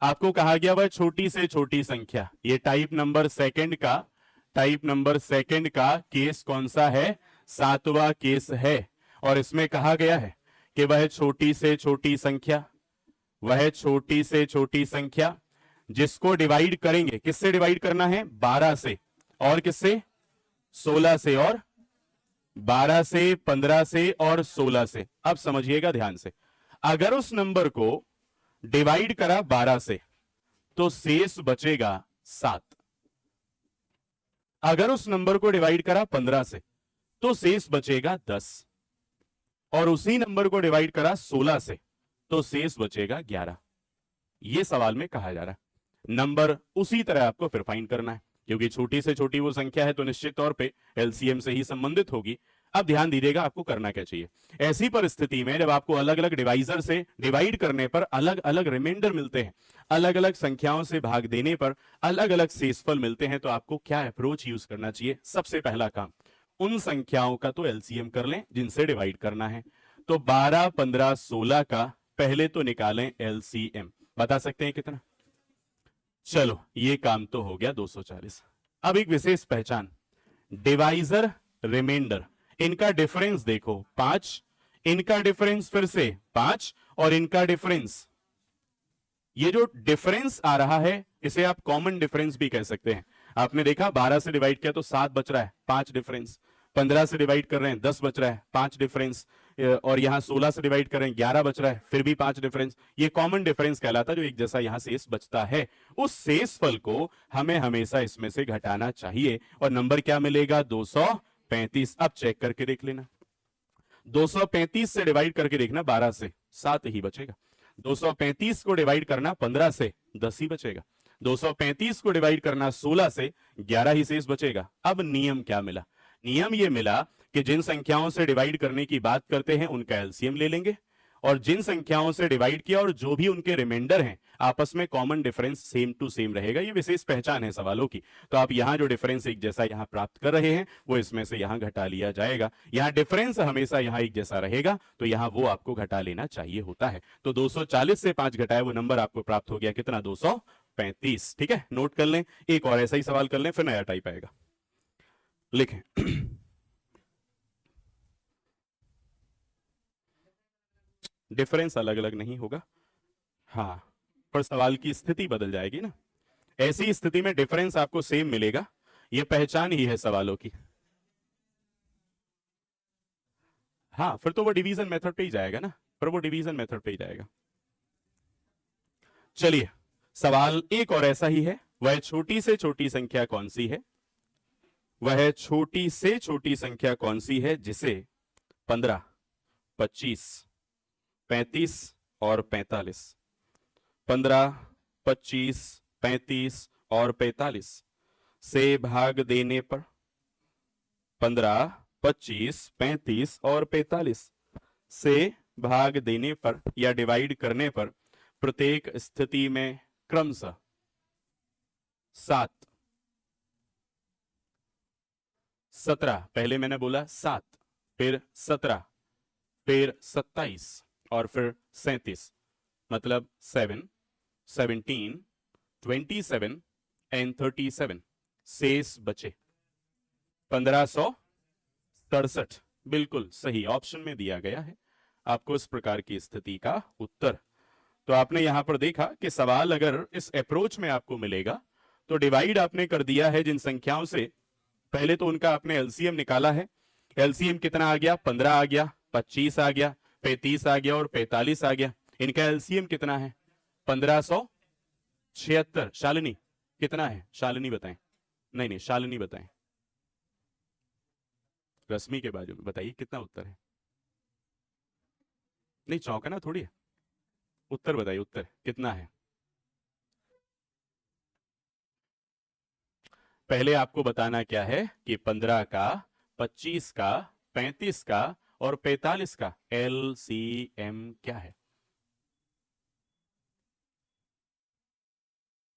आपको कहा गया वह छोटी से छोटी संख्या, ये टाइप नंबर सेकंड का केस कौन सा है? सातवां केस है। और इसमें कहा गया है कि वह छोटी से छोटी संख्या, वह छोटी से छोटी संख्या जिसको डिवाइड करेंगे, किससे डिवाइड करना है? 12 से, और किससे? 16 से, और 12 से, 15 से और 16 से। अब समझिएगा ध्यान से, अगर उस नंबर को डिवाइड करा 12 से तो शेष बचेगा 7। अगर उस नंबर को डिवाइड करा 15 से तो शेष बचेगा 10, और उसी नंबर को डिवाइड करा 16 से तो शेष बचेगा 11। यह सवाल में कहा जा रहा है। नंबर उसी तरह आपको फिर फाइंड करना है, क्योंकि छोटी से छोटी वो संख्या है तो निश्चित तौर पे एलसीएम से ही संबंधित होगी। अब ध्यान दीजिएगा आपको करना क्या चाहिए ऐसी परिस्थिति में, जब आपको अलग अलग डिवाइजर से डिवाइड करने पर अलग अलग रिमाइंडर मिलते हैं, अलग अलग संख्याओं से भाग देने पर अलग अलग शेषफल मिलते हैं, तो आपको क्या अप्रोच यूज करना चाहिए? सबसे पहला काम, उन संख्याओं का तो एलसीएम कर लें जिनसे डिवाइड करना है। तो 12, 15, 16 का पहले तो निकालें एलसीएम। बता सकते हैं कितना? चलो ये काम तो हो गया 240। अब एक विशेष पहचान, डिवाइजर रिमाइंडर, इनका डिफरेंस देखो 5, इनका डिफरेंस फिर से 5, और इनका डिफरेंस, ये जो डिफरेंस आ रहा है इसे आप कॉमन डिफरेंस भी कह सकते हैं। आपने देखा 12 से डिवाइड किया तो 7 बच रहा है, 5 डिफरेंस। 15 से डिवाइड कर रहे हैं 10 बच रहा है, 5 डिफरेंस। और यहां 16 से डिवाइड कर रहे हैं 11 बच रहा है, फिर भी 5 डिफरेंस। ये कॉमन डिफरेंस कहलाता है, जो एक जैसा यहां शेष बचता है। उस शेषफल को हमें हमेशा इसमें से घटाना चाहिए, और नंबर क्या मिलेगा? 235। अब चेक करके देख लेना, 235 से डिवाइड करके देखना 12 से, 7 ही बचेगा। 235 को डिवाइड करना 15 से, 10 ही बचेगा। 235 को डिवाइड करना 16 से, 11 ही शेष बचेगा। अब नियम क्या मिला? नियम ये मिला कि जिन संख्याओं से डिवाइड करने की बात करते हैं उनका एलसीएम ले लेंगे, और जिन संख्याओं से डिवाइड किया और जो भी उनके रिमाइंडर हैं आपस में common difference same to same रहेगा। ये विशेष पहचान है सवालों की। तो आप यहां जो डिफरेंस एक जैसा यहां प्राप्त कर रहे हैं वो इसमें से यहां घटा लिया जाएगा। यहां डिफरेंस हमेशा यहां एक जैसा रहेगा, तो यहां वो आपको घटा लेना चाहिए होता है। तो 240 से 5 घटाए वो नंबर आपको प्राप्त हो गया कितना? 235। ठीक है, नोट कर लें। एक और ऐसा ही सवाल कर लें, फिर नया टाइप आएगा। लिखें डिफरेंस अलग अलग नहीं होगा, हाँ, पर सवाल की स्थिति बदल जाएगी ना। ऐसी स्थिति में डिफरेंस आपको सेम मिलेगा, यह पहचान ही है सवालों की। हाँ, फिर तो वो डिवीजन मेथड पे ही जाएगा ना, फिर वो डिवीजन मेथड पे ही जाएगा। चलिए, सवाल एक और ऐसा ही है। वह छोटी से छोटी संख्या कौन सी है? वह छोटी से छोटी संख्या कौन सी है जिसे 15, 25, 35 और 45, 15, 25, 35 और 45 से भाग देने पर, 15, 25, 35 और 45 से भाग देने पर या डिवाइड करने पर प्रत्येक स्थिति में क्रमशः 7, 17, पहले मैंने बोला 7, फिर 17, फिर 27 और फिर 37, मतलब 7, 17, 27 एंड 37 शेष बचे 1567। बिल्कुल सही ऑप्शन में दिया गया है आपको इस प्रकार की स्थिति का उत्तर। तो आपने यहां पर देखा कि सवाल अगर इस अप्रोच में आपको मिलेगा तो डिवाइड आपने कर दिया है जिन संख्याओं से, पहले तो उनका आपने एलसीएम निकाला है। एलसीएम कितना आ गया? 15 आ गया, 25 आ गया, 35 आ गया और 45 आ गया। इनका एलसीएम कितना है? 1576। शालिनी कितना है? शालिनी बताएं। नहीं नहीं, शालिनी बताएं, रश्मि के बाजू में बताइए कितना उत्तर है। नहीं, चौंकना थोड़ी है, उत्तर बताइए, उत्तर कितना है? पहले आपको बताना क्या है कि 15 का, 25 का, 35 का और 45 का एलसीएम क्या है?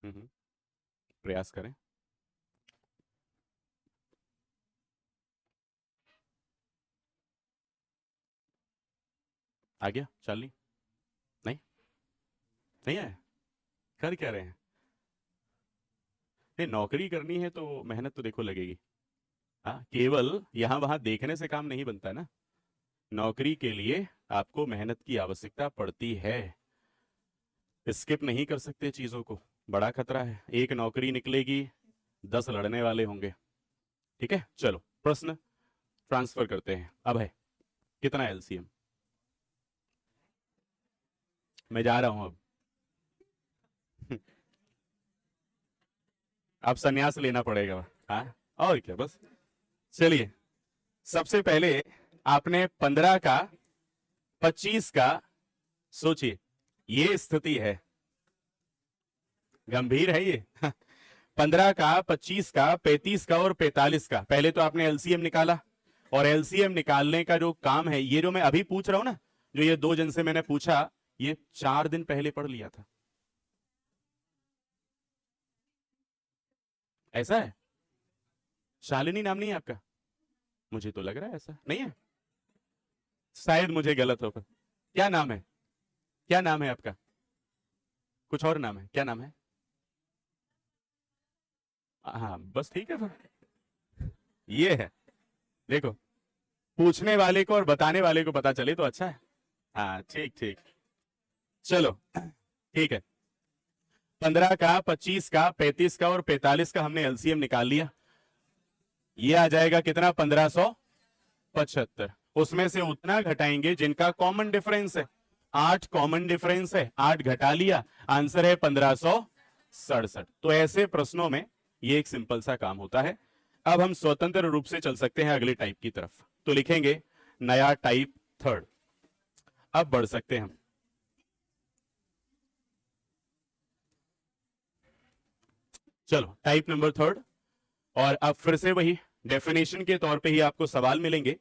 प्रयास करें। आ गया शालिनी? नहीं, नहीं आया? कर क्या रहे हैं? नहीं, नौकरी करनी है तो मेहनत तो देखो लगेगी। हाँ, केवल यहां वहां देखने से काम नहीं बनता है ना। नौकरी के लिए आपको मेहनत की आवश्यकता पड़ती है। स्किप नहीं कर सकते चीजों को, बड़ा खतरा है। एक नौकरी निकलेगी, 10 लड़ने वाले होंगे। ठीक है, चलो प्रश्न ट्रांसफर करते हैं। अब है कितना एलसीएम? मैं जा रहा हूं अब। अब संन्यास लेना पड़ेगा। हाँ, और क्या, बस। चलिए, सबसे पहले आपने 15 का 25 का सोचिए। ये स्थिति है, गंभीर है ये। 15 का 25 का 35 का और 45 का। पहले तो आपने एलसीएम निकाला, और एलसीएम निकालने का जो काम है, ये जो मैं अभी पूछ रहा हूं ना, जो ये 2 जन से मैंने पूछा, ये 4 दिन पहले पढ़ लिया था। ऐसा है? शालिनी नाम नहीं है आपका? मुझे तो लग रहा है ऐसा नहीं है, शायद मुझे गलत होगा। क्या नाम है? क्या नाम है आपका? कुछ और नाम है? क्या नाम है? हाँ, बस ठीक है फिर। ये है, देखो, पूछने वाले को और बताने वाले को पता चले तो अच्छा है। हाँ, ठीक ठीक। चलो, ठीक है। 15 का 25 का 35 का और 45 का हमने एलसीएम निकाल लिया। ये आ जाएगा कितना? 1575। उसमें से उतना घटाएंगे जिनका कॉमन डिफरेंस है। 8 कॉमन डिफरेंस है, 8 घटा लिया, आंसर है 1567। तो ऐसे प्रश्नों में ये एक सिंपल सा काम होता है। अब हम स्वतंत्र रूप से चल सकते हैं अगले टाइप की तरफ। तो लिखेंगे नया टाइप थर्ड। अब बढ़ सकते हैं हम। चलो, टाइप नंबर थर्ड। और अब फिर से वही डेफिनेशन के तौर पे ही आपको सवाल मिलेंगे,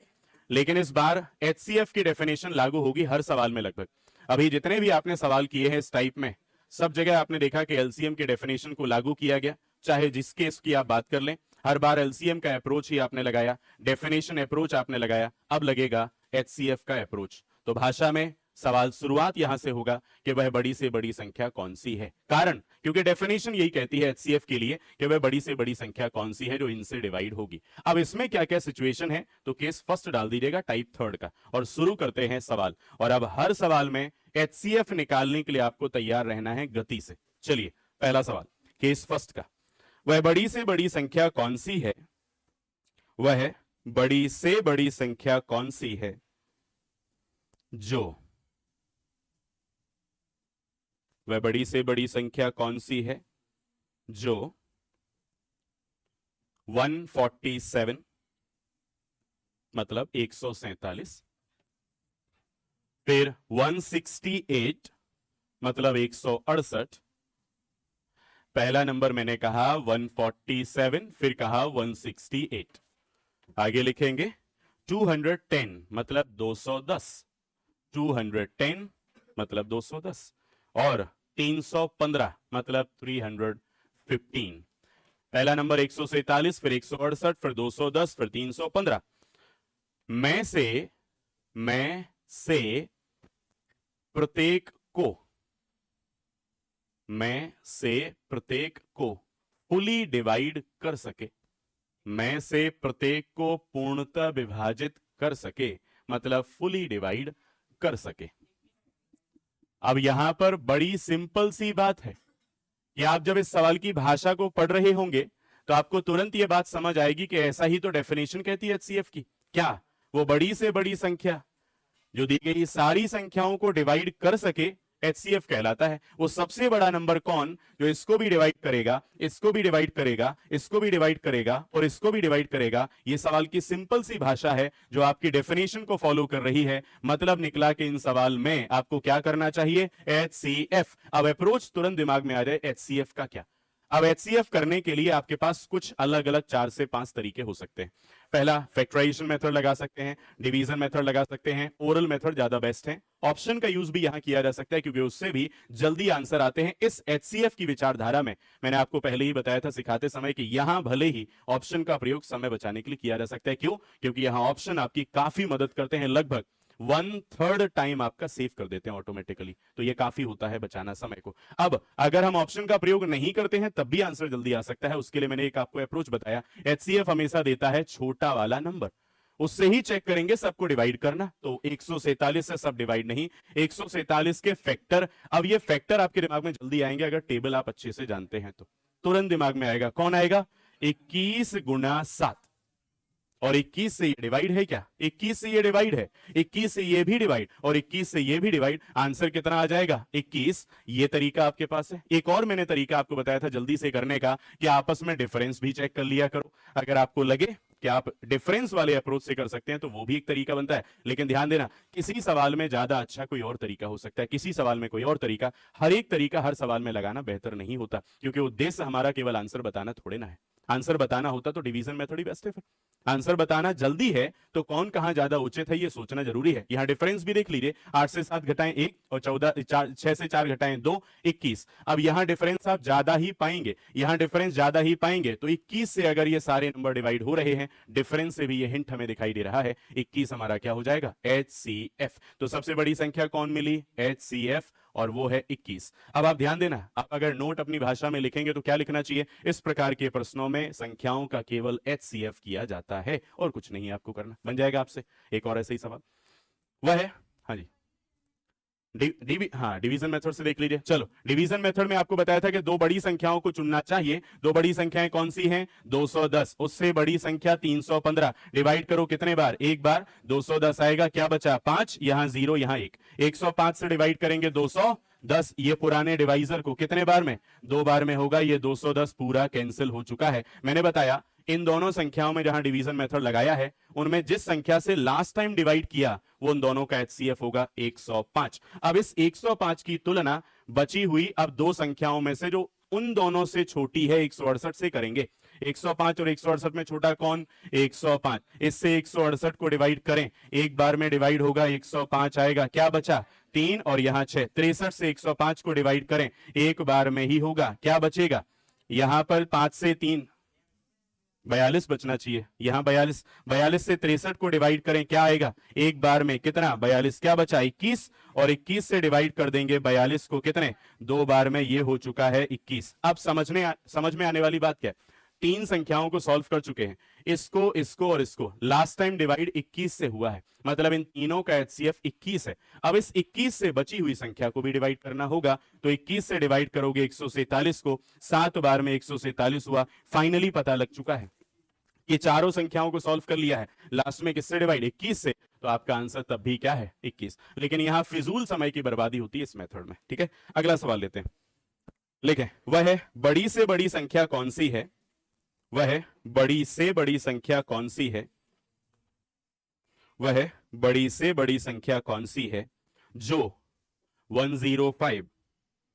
लेकिन इस बार एचसीएफ की डेफिनेशन लागू होगी हर सवाल में लगभग। अभी जितने भी आपने सवाल किए हैं इस टाइप में, सब जगह आपने देखा कि एलसीएम की डेफिनेशन को लागू किया गया। चाहे जिस केस की आप बात कर लें, हर बार एलसीएम का अप्रोच ही आपने लगाया, डेफिनेशन अप्रोच आपने लगाया। अब लगेगा एचसीएफ का अप्रोच। तो भाषा में सवाल शुरुआत यहां से होगा कि वह बड़ी से बड़ी संख्या कौन सी है। कारण, क्योंकि डेफिनेशन यही कहती है एचसीएफ के लिए कि वह बड़ी से बड़ी संख्या कौन सी है जो इनसे डिवाइड होगी। अब इसमें क्या क्या सिचुएशन है, तो केस फर्स्ट डाल दीजिएगा टाइप थर्ड का, और शुरू करते हैं सवाल। और अब हर सवाल में एचसीएफ निकालने के लिए आपको तैयार रहना है गति से। चलिए, पहला सवाल केस फर्स्ट का। वह बड़ी से बड़ी संख्या कौन सी है? वह बड़ी से बड़ी संख्या कौन सी है जो वह बड़ी से बड़ी संख्या कौन सी है जो 147 मतलब 147, फिर 168 मतलब 168। पहला नंबर मैंने कहा 147, फिर कहा 168। आगे लिखेंगे 210 मतलब 210, 210 मतलब 210, और 315 मतलब 315। पहला नंबर 147, फिर 168, फिर 210, फिर 315। मैं से प्रत्येक को फुली डिवाइड कर सके, मैं से प्रत्येक को पूर्णतः विभाजित कर सके, मतलब फुली डिवाइड कर सके। अब यहां पर बड़ी सिंपल सी बात है कि आप जब इस सवाल की भाषा को पढ़ रहे होंगे तो आपको तुरंत यह बात समझ आएगी कि ऐसा ही तो डेफिनेशन कहती है एचसीएफ की। क्या? वो बड़ी से बड़ी संख्या जो दी गई सारी संख्याओं को डिवाइड कर सके, एचसीएफ कहलाता है। वो सबसे बड़ा नंबर कौन, जो इसको भी डिवाइड करेगा, इसको भी डिवाइड करेगा, इसको भी डिवाइड करेगा और इसको भी डिवाइड करेगा। ये सवाल की सिंपल सी भाषा है जो आपकी डेफिनेशन को फॉलो कर रही है। मतलब निकला कि इन सवाल में आपको क्या करना चाहिए? एचसीएफ। अब अप्रोच तुरंत दिमाग में आ जाए, एचसीएफ का क्या। अब एचसीएफ करने के लिए आपके पास कुछ अलग अलग 4 से 5 तरीके हो सकते हैं। पहला, फैक्टराइजेशन मेथड लगा सकते हैं, डिवीजन मेथड लगा सकते हैं, ओरल मेथड ज्यादा बेस्ट है। ऑप्शन का यूज भी यहां किया जा सकता है क्योंकि उससे भी जल्दी आंसर आते हैं। इस एचसीएफ की विचारधारा में मैंने आपको पहले ही बताया था सिखाते समय कि यहां भले ही ऑप्शन का प्रयोग समय बचाने के लिए किया जा सकता है। क्यों? क्योंकि यहां ऑप्शन आपकी काफी मदद करते हैं। लगभग 1/3 टाइम आपका सेव कर देते हैं ऑटोमेटिकली, तो ये काफी होता है बचाना समय को। अब अगर हम ऑप्शन का प्रयोग नहीं करते हैं तब भी आंसर जल्दी आ सकता है, उसके लिए मैंने एक आपको अप्रोच बताया। एचसीएफ हमेशा देता है छोटा वाला नंबर, उससे ही चेक करेंगे सबको डिवाइड करना। तो 147 से सब डिवाइड नहीं, 147 के फैक्टर। अब ये फैक्टर आपके दिमाग में जल्दी आएंगे अगर टेबल आप अच्छे से जानते हैं तो तुरंत दिमाग में आएगा। कौन आएगा? 21 गुना 7, और 21 से ये डिवाइड है क्या? 21 से ये डिवाइड है, 21 से ये भी डिवाइड, और 21 से ये भी डिवाइड। आंसर कितना आ जाएगा? 21। ये तरीका आपके पास है। एक और मैंने तरीका आपको बताया था जल्दी से करने का, कि आपस में डिफरेंस भी चेक कर लिया करो। अगर आपको लगे कि आप डिफरेंस वाले अप्रोच से कर सकते हैं तो वो भी एक तरीका बनता है। लेकिन ध्यान देना, किसी सवाल में ज्यादा अच्छा कोई और तरीका हो सकता है, किसी सवाल में कोई और तरीका। हर एक तरीका हर सवाल में लगाना बेहतर नहीं होता, क्योंकि उद्देश्य हमारा केवल आंसर बताना थोड़े ना है। आंसर बताना होता तो डिवीजन मेथड ही बेस्ट है। फिर आंसर बताना जल्दी है तो कौन कहां ज्यादा उचित है ये सोचना जरूरी है। यहां डिफरेंस भी देख लीजिए, 8 से 7 घटाएं 1, और 6 से 4 घटाएं 2, 21। अब यहां डिफरेंस आप ज्यादा ही पाएंगे, यहां डिफरेंस ज्यादा ही पाएंगे। तो 21 से अगर ये सारे नंबर डिवाइड हो रहे हैं, डिफरेंस से भी ये हिंट हमें दिखाई दे रहा है। 21 हमारा क्या हो जाएगा? HCF। तो सबसे बड़ी संख्या कौन मिली? HCF, और वो है 21। अब आप ध्यान देना, आप अगर नोट अपनी भाषा में लिखेंगे तो क्या लिखना चाहिए? इस प्रकार के प्रश्नों में संख्याओं का केवल HCF किया जाता है और कुछ नहीं आपको करना। बन जाएगा आपसे एक और ऐसे ही सवाल, वह है, हाँ जी, डिवीजन मेथड से देख लीजिए। चलो, डिवीजन मेथड में आपको बताया था कि दो बड़ी संख्याओं को चुनना चाहिए। दो बड़ी संख्याएं कौन सी हैं? 210, उससे बड़ी संख्या 315। डिवाइड करो कितने बार? एक बार। 210 आएगा, क्या बचा? 5, यहां 0, यहां 1। 105 से डिवाइड करेंगे 210, ये पुराने डिवाइजर को कितने बार में? 2 बार में होगा। ये 210 पूरा कैंसिल हो चुका है। मैंने बताया इन दोनों संख्याओं में जहां डिवीजन मेथड लगाया है, उनमें जिस संख्या से लास्ट टाइम डिवाइड किया वो उन दोनों का HCF होगा 105। अब इस 105 की तुलना बची हुई अब दो संख्याओं में से जो उन दोनों से छोटी है 168 से करेंगे। 105 और 168 में छोटा कौन? 105। इससे 168 को डिवाइड करें, एक बार में डिवाइड होगा, 105 आएगा, क्या बचा? 3, और यहां 6। 63 से 105 को डिवाइड करें, एक बार में ही होगा, क्या बचेगा? यहां पर 5 से 3, 42 बचना चाहिए। यहां 42, 42 से 63 को डिवाइड करें, क्या आएगा? एक बार में कितना? 42, क्या बचा? 21, और 21 से डिवाइड कर देंगे 42 को कितने? 2 बार में, ये हो चुका है 21। अब समझ में आने वाली बात क्या है? तीन संख्याओं को सॉल्व कर चुके हैं, इसको, इसको और इसको। लास्ट टाइम डिवाइड 21 से हुआ है, मतलब इन तीनों का HCF 21 है। अब इस 21 से बची हुई संख्या को भी डिवाइड करना होगा, तो 21 से डिवाइड करोगे 147 को, 7 बार में 147 हुआ। फाइनली पता लग चुका है कि चारों संख्याओं को सॉल्व कर लिया है, लास्ट में किससे डिवाइड? 21 से। तो आपका आंसर तब भी क्या है? 21। लेकिन यहां फिजूल समय की बर्बादी होती है इस मेथड में। ठीक है, अगला सवाल लेते हैं। लिखें, वह है बड़ी से बड़ी संख्या कौन सी है? वह बड़ी से बड़ी संख्या कौन सी है? वह बड़ी से बड़ी संख्या कौन सी है जो 105,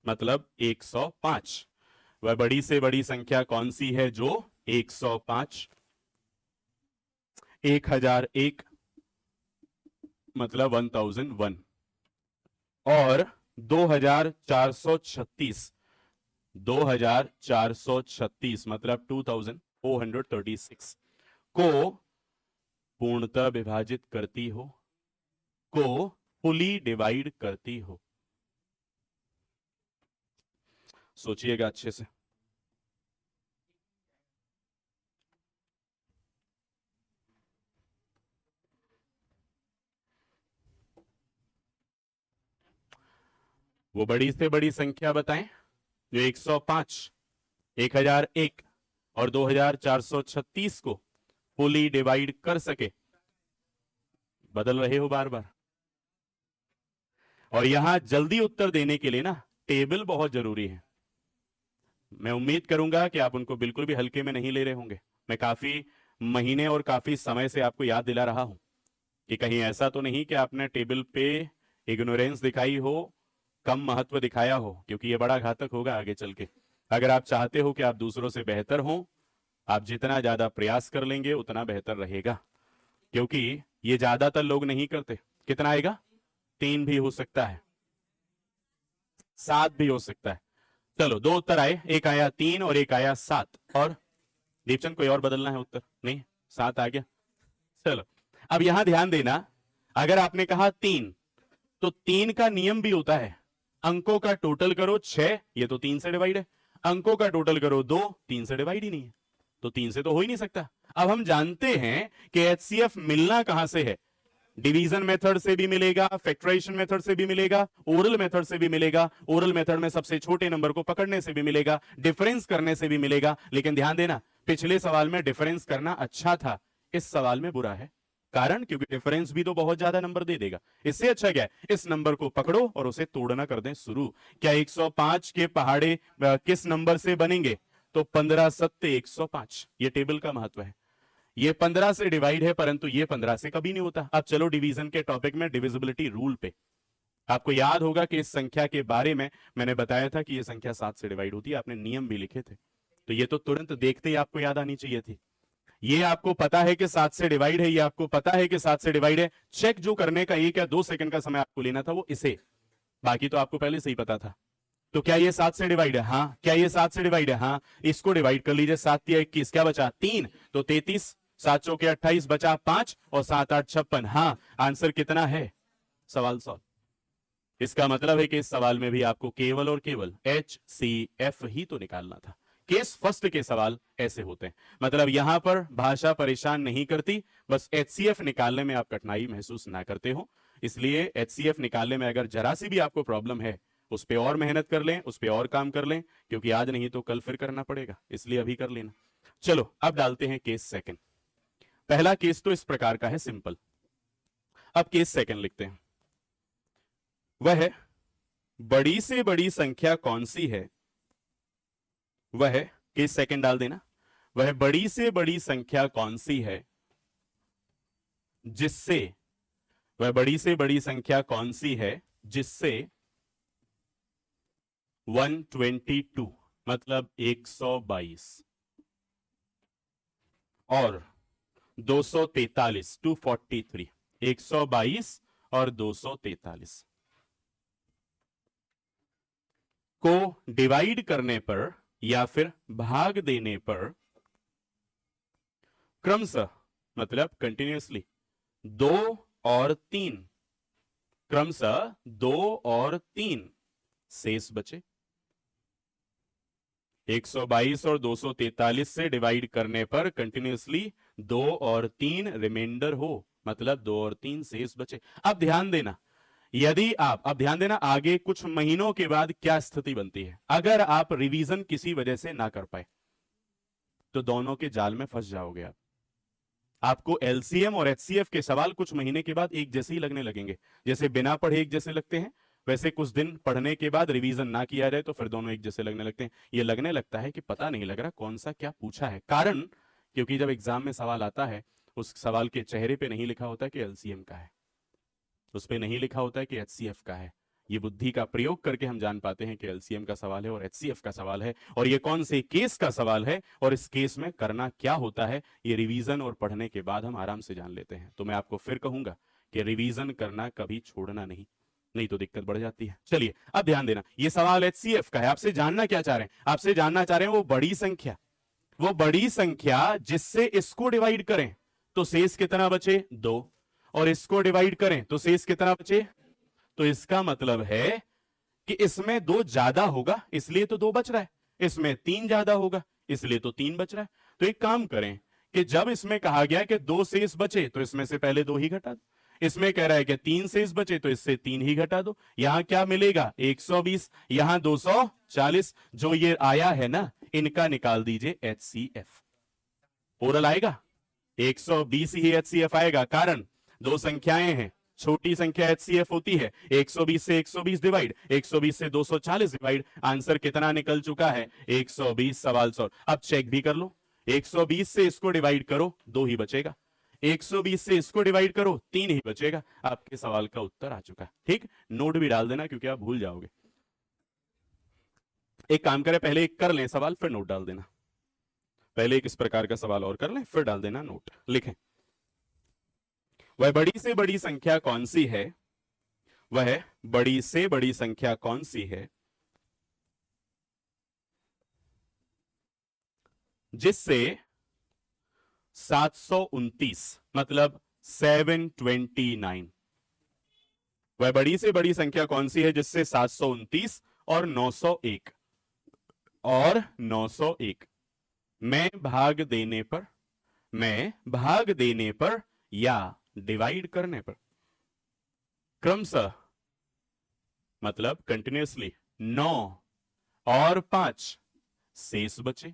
मतलब 105। वह बड़ी से बड़ी संख्या कौन सी है जो 105, 1001 मतलब 1001, और 2436, 2436 मतलब 2436 को पूर्णतः विभाजित करती हो, को फुली डिवाइड करती हो। सोचिएगा अच्छे से। वो बड़ी से बड़ी संख्या बताएं जो 105, 1001 और 2436 को फुली डिवाइड कर सके। बदल रहे हो बार बार, और यहां जल्दी उत्तर देने के लिए ना टेबल बहुत जरूरी है। मैं उम्मीद करूंगा कि आप उनको बिल्कुल भी हल्के में नहीं ले रहे होंगे। मैं काफी महीने और काफी समय से आपको याद दिला रहा हूं कि कहीं ऐसा तो नहीं कि आपने टेबल पे इग्नोरेंस दिखाई हो, कम महत्व दिखाया हो, क्योंकि ये बड़ा घातक होगा आगे चल के। अगर आप चाहते हो कि आप दूसरों से बेहतर हो, आप जितना ज्यादा प्रयास कर लेंगे उतना बेहतर रहेगा, क्योंकि ये ज्यादातर लोग नहीं करते। कितना आएगा? 3 भी हो सकता है, 7 भी हो सकता है। चलो, 2 उत्तर आए, एक आया 3 और एक आया 7। और दीपचंद कोई और बदलना है उत्तर? नहीं, 7 आ गया। चलो, अब यहां ध्यान देना, अगर आपने कहा 3, तो 3 का नियम भी होता है, अंकों का टोटल करो 6, ये तो 3 से डिवाइड है, अंकों का टोटल करो 2, 3 से डिवाइड ही नहीं है, तो 3 से तो हो ही नहीं सकता। अब हम जानते हैं कि एचसीएफ मिलना कहां से है, डिवीजन मेथड से भी मिलेगा, फैक्टराइजेशन मेथड से भी मिलेगा, ओरल मेथड से भी मिलेगा, ओरल मेथड में सबसे छोटे नंबर को पकड़ने से भी मिलेगा, डिफरेंस करने से भी मिलेगा। लेकिन ध्यान देना, पिछले सवाल में डिफरेंस करना अच्छा था, इस सवाल में बुरा है। कारण क्योंकि डिफरेंस भी तो बहुत ज्यादा नंबर दे देगा। इससे अच्छा क्या है, इस नंबर को पकड़ो और उसे तोड़ना कर दें शुरू। क्या 105 के पहाड़े किस नंबर से बनेंगे, तो 15 सत्ते 105, ये टेबल का महत्व है। ये 15 से डिवाइड है, परंतु ये 15 से कभी नहीं होता। अब चलो डिवीजन के टॉपिक में, डिविजिबिलिटी रूल पे। आपको याद होगा कि इस संख्या के बारे में मैंने बताया था कि ये संख्या 7 से डिवाइड होती है, आपने नियम भी लिखे थे, तो ये तो तुरंत देखते ही आपको याद आनी चाहिए थी। ये आपको पता है कि 7 से डिवाइड है, ये आपको पता है कि 7 से डिवाइड है। चेक जो करने का 1 या 2 सेकंड का समय आपको लेना था वो इसे, बाकी तो आपको पहले से ही पता था। तो क्या ये 7 से डिवाइड है, हाँ। क्या ये 7 से डिवाइड है, हाँ। इसको डिवाइड कर लीजिए, 7 या 21, क्या बचा 3, तो 33, 7 चौके 28, बचा 5 और 7 8 56, हाँ। आंसर कितना है, सवाल सॉल्व। इसका मतलब है कि इस सवाल में भी आपको केवल और केवल HCF ही तो निकालना था। केस फर्स्ट के सवाल ऐसे होते हैं, मतलब यहां पर भाषा परेशान नहीं करती, बस HCF निकालने में आप कठिनाई महसूस ना करते हो। इसलिए HCF निकालने में अगर जरा सी भी आपको प्रॉब्लम है, उस पर और मेहनत कर लें, उस पर और काम कर लें, क्योंकि आज नहीं तो कल फिर करना पड़ेगा, इसलिए अभी कर लेना। चलो अब डालते हैं केस सेकंड। पहला केस तो इस प्रकार का है, सिंपल। अब केस सेकंड लिखते हैं। वह बड़ी से बड़ी संख्या कौन सी है, वह, केस सेकंड डाल देना, वह बड़ी से बड़ी संख्या कौन सी है जिससे, वह बड़ी से बड़ी संख्या कौन सी है जिससे 122 मतलब 122 और 243 243, 122 और 243 को डिवाइड करने पर या फिर भाग देने पर क्रमशः, मतलब कंटिन्यूअसली, 2 और 3, क्रमशः 2 और 3 शेष बचे। 122 और 243 से डिवाइड करने पर कंटिन्यूअसली 2 और 3 रिमाइंडर हो, मतलब 2 और 3 शेष बचे। अब ध्यान देना, यदि आप, अब ध्यान देना, आगे कुछ महीनों के बाद क्या स्थिति बनती है। अगर आप रिवीजन किसी वजह से ना कर पाए, तो दोनों के जाल में फंस जाओगे आप। आपको एलसीएम और एचसीएफ के सवाल कुछ महीने के बाद एक जैसे ही लगने लगेंगे। जैसे बिना पढ़े एक जैसे लगते हैं, वैसे कुछ दिन पढ़ने के बाद रिवीजन ना किया जाए तो फिर दोनों एक जैसे लगने लगते हैं। ये लगने लगता है कि पता नहीं लग रहा कौन सा क्या पूछा है। कारण, क्योंकि जब एग्जाम में सवाल आता है, उस सवाल के चेहरे पे नहीं लिखा होता कि एलसीएम का है, उस पर नहीं लिखा होता है कि एचसीएफ का है। ये बुद्धि का प्रयोग करके हम जान पाते हैं कि एलसीएम का सवाल है और एचसीएफ का सवाल है, और ये कौन से केस का सवाल है, और इस केस में करना क्या होता है, ये रिवीजन और पढ़ने के बाद हम आराम से जान लेते हैं। तो मैं आपको फिर कहूंगा कि रिवीजन करना कभी छोड़ना नहीं, नहीं तो दिक्कत बढ़ जाती है। चलिए अब ध्यान देना, ये सवाल एचसीएफ का है। आपसे जानना क्या चाह रहे हैं, आपसे जानना चाह रहे हैं वो बड़ी संख्या, वो बड़ी संख्या जिससे इसको डिवाइड करें तो शेष कितना बचे, 2, और इसको डिवाइड करें तो शेष कितना बचे। तो इसका मतलब है कि इसमें 2 ज्यादा होगा, इसलिए तो 2 बच रहा है, इसमें 3 ज्यादा होगा, इसलिए तो 3 बच रहा है। तो एक काम करें कि जब इसमें कहा गया कि 2 शेष बचे, तो इसमें से पहले 2 ही घटा दो। इसमें कह रहा है कि 3 शेष बचे, तो इससे 3 ही घटा दो। यहां क्या मिलेगा, 120, यहां 240, जो ये आया है ना, इनका निकाल दीजिए HCF। ओरल आएगा 120 ही HCF आएगा, कारण 2 संख्याएं हैं, छोटी संख्या HCF होती है। 120 से 120 डिवाइड, 120 से 240 डिवाइड, आंसर कितना निकल चुका है, 120। सवाल सॉल्व। अब चेक भी कर लो, 120 से इसको डिवाइड करो 2 ही बचेगा, 120 से इसको डिवाइड करो 3 ही बचेगा। आपके सवाल का उत्तर आ चुका है। ठीक, नोट भी डाल देना क्योंकि आप भूल जाओगे। एक काम करें, पहले एक कर लें सवाल, फिर नोट डाल देना। पहले एक इस प्रकार का सवाल और कर लें, फिर डाल देना नोट। लिखें, वह बड़ी से बड़ी संख्या कौन सी है, वह बड़ी से बड़ी संख्या कौन सी है जिससे 729 मतलब 729 वह बड़ी से बड़ी संख्या कौन सी है जिससे 729 और 901 और 901 मैं भाग देने पर या डिवाइड करने पर क्रमशः मतलब कंटिन्यूअसली 9 और 5 शेष बचे,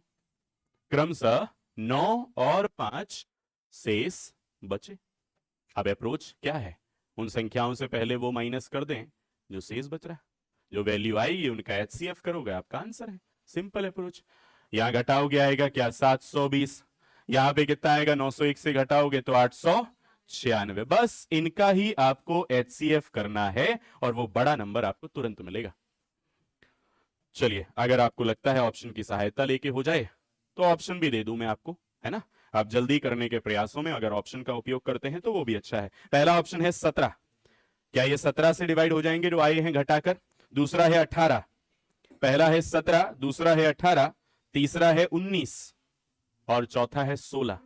क्रमशः 9 और 5 शेष बचे। अब अप्रोच क्या है, उन संख्याओं से पहले वो माइनस कर दें जो शेष बच रहा है, जो वैल्यू आएगी उनका एचसीएफ करोगे, आपका आंसर है। Simple approach. यहां घटाओगे आएगा क्या 720, यहां पे कितना आएगा 901 से घटाओगे तो 896। बस इनका ही आपको एचसीएफ करना है और वो बड़ा नंबर आपको तुरंत मिलेगा। चलिए, अगर आपको लगता है ऑप्शन की सहायता लेके हो जाए तो ऑप्शन भी दे दूं मैं आपको, है ना। आप जल्दी करने के प्रयासों में अगर ऑप्शन का उपयोग करते हैं तो वो भी अच्छा है। पहला ऑप्शन है 17, क्या ये 17 से डिवाइड हो जाएंगे जो आए हैं घटाकर। दूसरा है 18, पहला है 17, दूसरा है 18, तीसरा है 19 और चौथा है 16।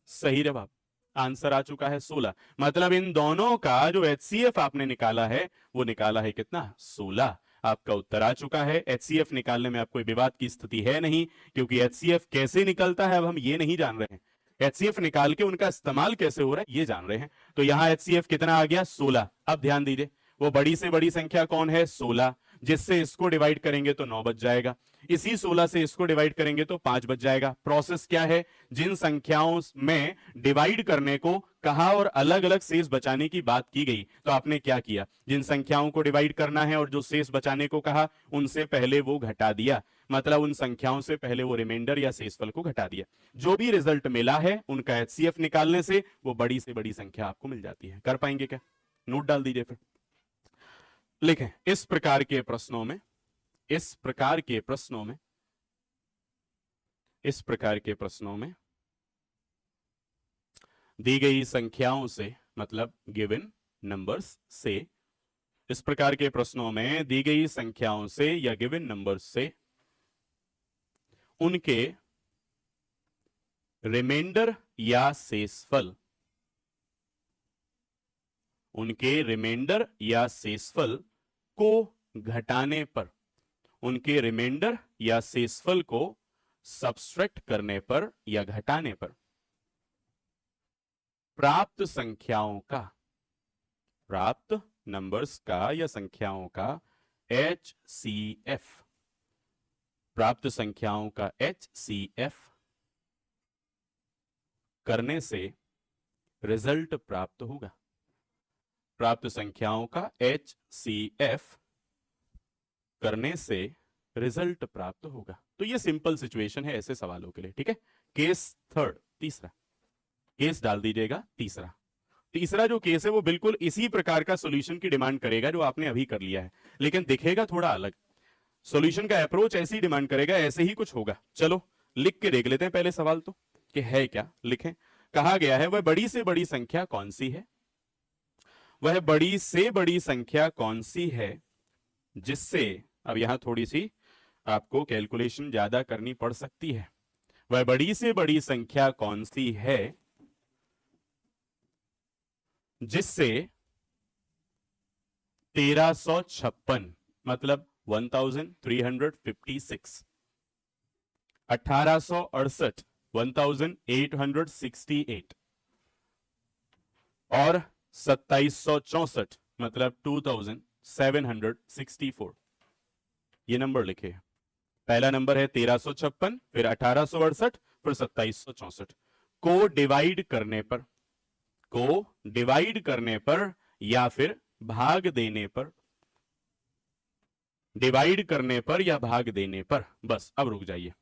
सही जवाब, आंसर आ चुका है 16। मतलब इन दोनों का जो एचसीएफ आपने निकाला है वो निकाला है कितना, 16। आपका उत्तर आ चुका है। एचसीएफ निकालने में आपको विवाद की स्थिति है नहीं, क्योंकि एचसीएफ कैसे निकलता है अब हम ये नहीं जान रहे हैं, एचसीएफ निकाल के उनका इस्तेमाल कैसे हो रहा है ये जान रहे हैं। तो यहां एचसीएफ कितना आ गया 16। अब ध्यान दीजिए, वो बड़ी से बड़ी संख्या कौन है 16, जिससे इसको डिवाइड करेंगे तो 9 बच जाएगा, इसी 16 से इसको डिवाइड करेंगे तो 5 बच जाएगा। प्रोसेस क्या है, जिन संख्याओं में डिवाइड करने को कहा और अलग अलग शेष बचाने की बात की गई तो आपने क्या किया, जिन संख्याओं को डिवाइड करना है और जो शेष बचाने को कहा उनसे पहले वो घटा दिया, मतलब उन संख्याओं से पहले वो रिमाइंडर या शेषफल को घटा दिया। जो भी रिजल्ट मिला है उनका एचसीएफ निकालने से वो बड़ी से बड़ी संख्या आपको मिल जाती है। कर पाएंगे क्या, नोट डाल दीजिए फिर। लिखें, इस प्रकार के प्रश्नों में दी गई संख्याओं से, मतलब गिवन नंबर्स से, इस प्रकार के प्रश्नों में दी गई संख्याओं से या गिवन नंबर्स से उनके रिमाइंडर या शेषफल, को घटाने पर, उनके रिमाइंडर या शेषफल को सब्सट्रैक्ट करने पर या घटाने पर प्राप्त नंबर्स का या संख्याओं का एचसीएफ, प्राप्त संख्याओं का एचसीएफ करने से रिजल्ट प्राप्त होगा। प्राप्त संख्याओं का एचसीएफ करने से रिजल्ट प्राप्त होगा। तो ये सिंपल सिचुएशन है ऐसे सवालों के लिए, ठीक है। केस थर्ड, तीसरा केस डाल दीजिएगा। तीसरा जो केस है वो बिल्कुल इसी प्रकार का सॉल्यूशन की डिमांड करेगा जो आपने अभी कर लिया है, लेकिन दिखेगा थोड़ा अलग। सॉल्यूशन का अप्रोच ऐसी डिमांड करेगा, ऐसे ही कुछ होगा। चलो लिख के देख लेते हैं पहले सवाल तो कि है क्या। लिखें, कहा गया है वह बड़ी से बड़ी संख्या कौन सी है, वह बड़ी से बड़ी संख्या कौन सी है जिससे, अब यहां थोड़ी सी आपको कैलकुलेशन ज्यादा करनी पड़ सकती है। वह बड़ी से बड़ी संख्या कौन सी है जिससे 1356 मतलब 1356, 1868 1868 और 2764 मतलब 2764, ये नंबर लिखे। पहला नंबर है 1356, फिर 1868, फिर 2764 को डिवाइड करने पर या फिर भाग देने पर, डिवाइड करने पर या भाग देने पर। बस अब रुक जाइए।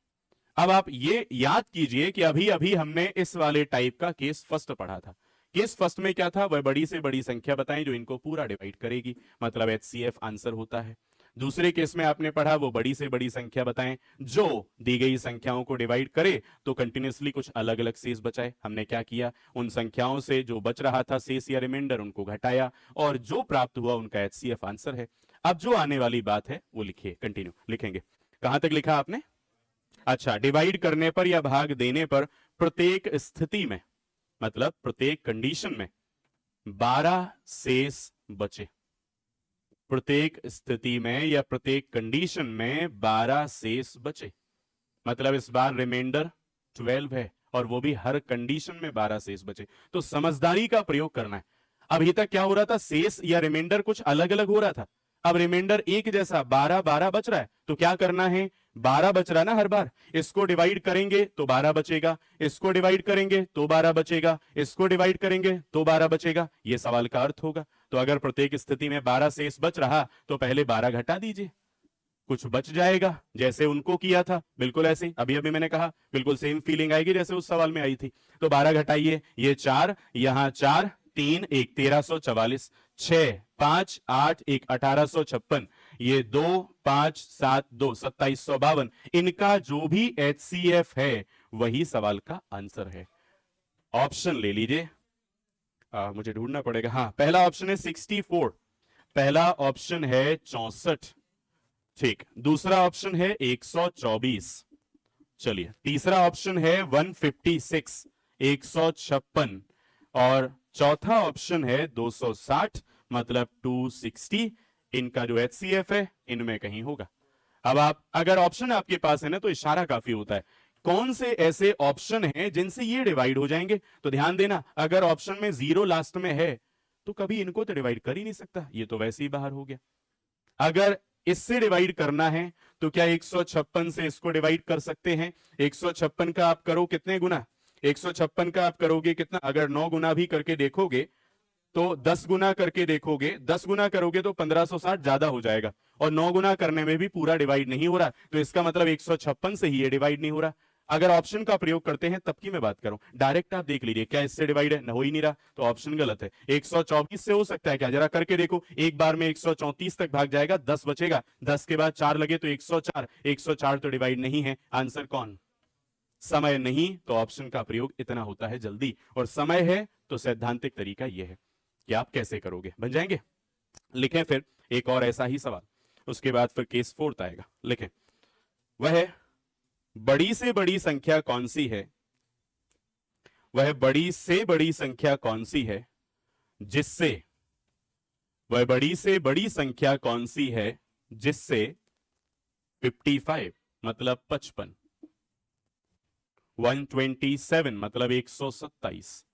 अब आप ये याद कीजिए कि अभी अभी हमने इस वाले टाइप का केस फर्स्ट पढ़ा था। केस फर्स्ट में क्या था, वह बड़ी से बड़ी संख्या बताएं जो इनको पूरा डिवाइड करेगी, मतलब एचसीएफ आंसर होता है। दूसरे केस में आपने पढ़ा वो बड़ी से बड़ी संख्या बताएं जो दी गई संख्याओं को डिवाइड करे तो कंटिन्यूअसली कुछ अलग अलग शेष बचाए। हमने क्या किया, उन संख्याओं से जो बच रहा था शेष या रिमाइंडर उनको घटाया और जो प्राप्त हुआ उनका एचसीएफ आंसर है। अब जो आने वाली बात है वो लिखिए, कंटिन्यू लिखेंगे। कहां तक लिखा आपने, अच्छा, डिवाइड करने पर या भाग देने पर प्रत्येक स्थिति में, मतलब प्रत्येक कंडीशन में 12 शेष बचे। प्रत्येक स्थिति में या प्रत्येक कंडीशन में 12 शेष बचे, मतलब इस बार रिमाइंडर 12 है और वो भी हर कंडीशन में 12 शेष बचे। तो समझदारी का प्रयोग करना है। अभी तक क्या हो रहा था, शेष या रिमाइंडर कुछ अलग अलग हो रहा था, अब रिमाइंडर एक जैसा 12 12 बच रहा है। तो क्या करना है, 12 बच रहा ना हर बार, इसको डिवाइड करेंगे तो 12 बचेगा, इसको डिवाइड करेंगे तो 12 बचेगा, इसको डिवाइड करेंगे तो 12 बचेगा। यह सवाल का अर्थ होगा। तो अगर प्रत्येक स्थिति में 12 शेष बच रहा तो पहले 12 घटा दीजिए, कुछ बच जाएगा, जैसे उनको किया था बिल्कुल ऐसे अभी अभी मैंने कहा, बिल्कुल सेम फीलिंग आएगी जैसे उस सवाल में आई थी। तो 12 घटाइए, ये 4, यहां 4, 3 1 1344, 6 5 8 1 1856, ये 2 5 7 2 2752। इनका जो भी HCF है वही सवाल का आंसर है। ऑप्शन ले लीजिए, मुझे ढूंढना पड़ेगा। हाँ, पहला ऑप्शन है 64, पहला ऑप्शन है 64, ठीक। दूसरा ऑप्शन है 124, चलिए। तीसरा ऑप्शन है 156, 156, और चौथा ऑप्शन है 260, मतलब 260। इनका जो HCF है इनमें कहीं होगा। अब आप अगर ऑप्शन आपके पास है ना तो इशारा काफी होता है, कौन से ऐसे ऑप्शन हैं जिनसे ये डिवाइड हो जाएंगे। तो ध्यान देना, अगर ऑप्शन में 0 लास्ट में है तो कभी इनको तो डिवाइड कर ही नहीं सकता, ये तो वैसे ही बाहर हो गया। अगर इससे डिवाइड करना है तो क्या 156 से इसको डिवाइड कर सकते हैं। 156 का आप करो कितने गुना, 156 का आप करोगे कितना, अगर 9 गुना भी करके देखोगे तो 10 गुना करके देखोगे, 10 गुना करोगे तो 1560 ज्यादा हो जाएगा, और 9 गुना करने में भी पूरा डिवाइड नहीं हो रहा। तो इसका मतलब 156 से ही ये डिवाइड नहीं हो रहा। अगर ऑप्शन का प्रयोग करते हैं तब की मैं बात करूं, डायरेक्ट आप देख लीजिए क्या इससे डिवाइड है, हो ही नहीं रहा, तो ऑप्शन गलत है। 124 से हो सकता है क्या, जरा करके देखो, एक बार में 134 तक भाग जाएगा, 10 बचेगा, 10 के बाद 4 लगे तो 104, 104 तो डिवाइड नहीं है। आंसर कौन, समय नहीं, तो ऑप्शन का प्रयोग इतना होता है जल्दी, और समय है तो सैद्धांतिक तरीका यह है कि आप कैसे करोगे। बन जाएंगे, लिखें फिर एक और ऐसा ही सवाल, उसके बाद फिर केस 4 आएगा। लिखें, वह बड़ी से बड़ी संख्या कौन सी है, वह बड़ी से बड़ी संख्या कौन सी है जिससे, वह बड़ी से बड़ी संख्या कौन सी है जिससे 55 मतलब 55, 127 मतलब 127,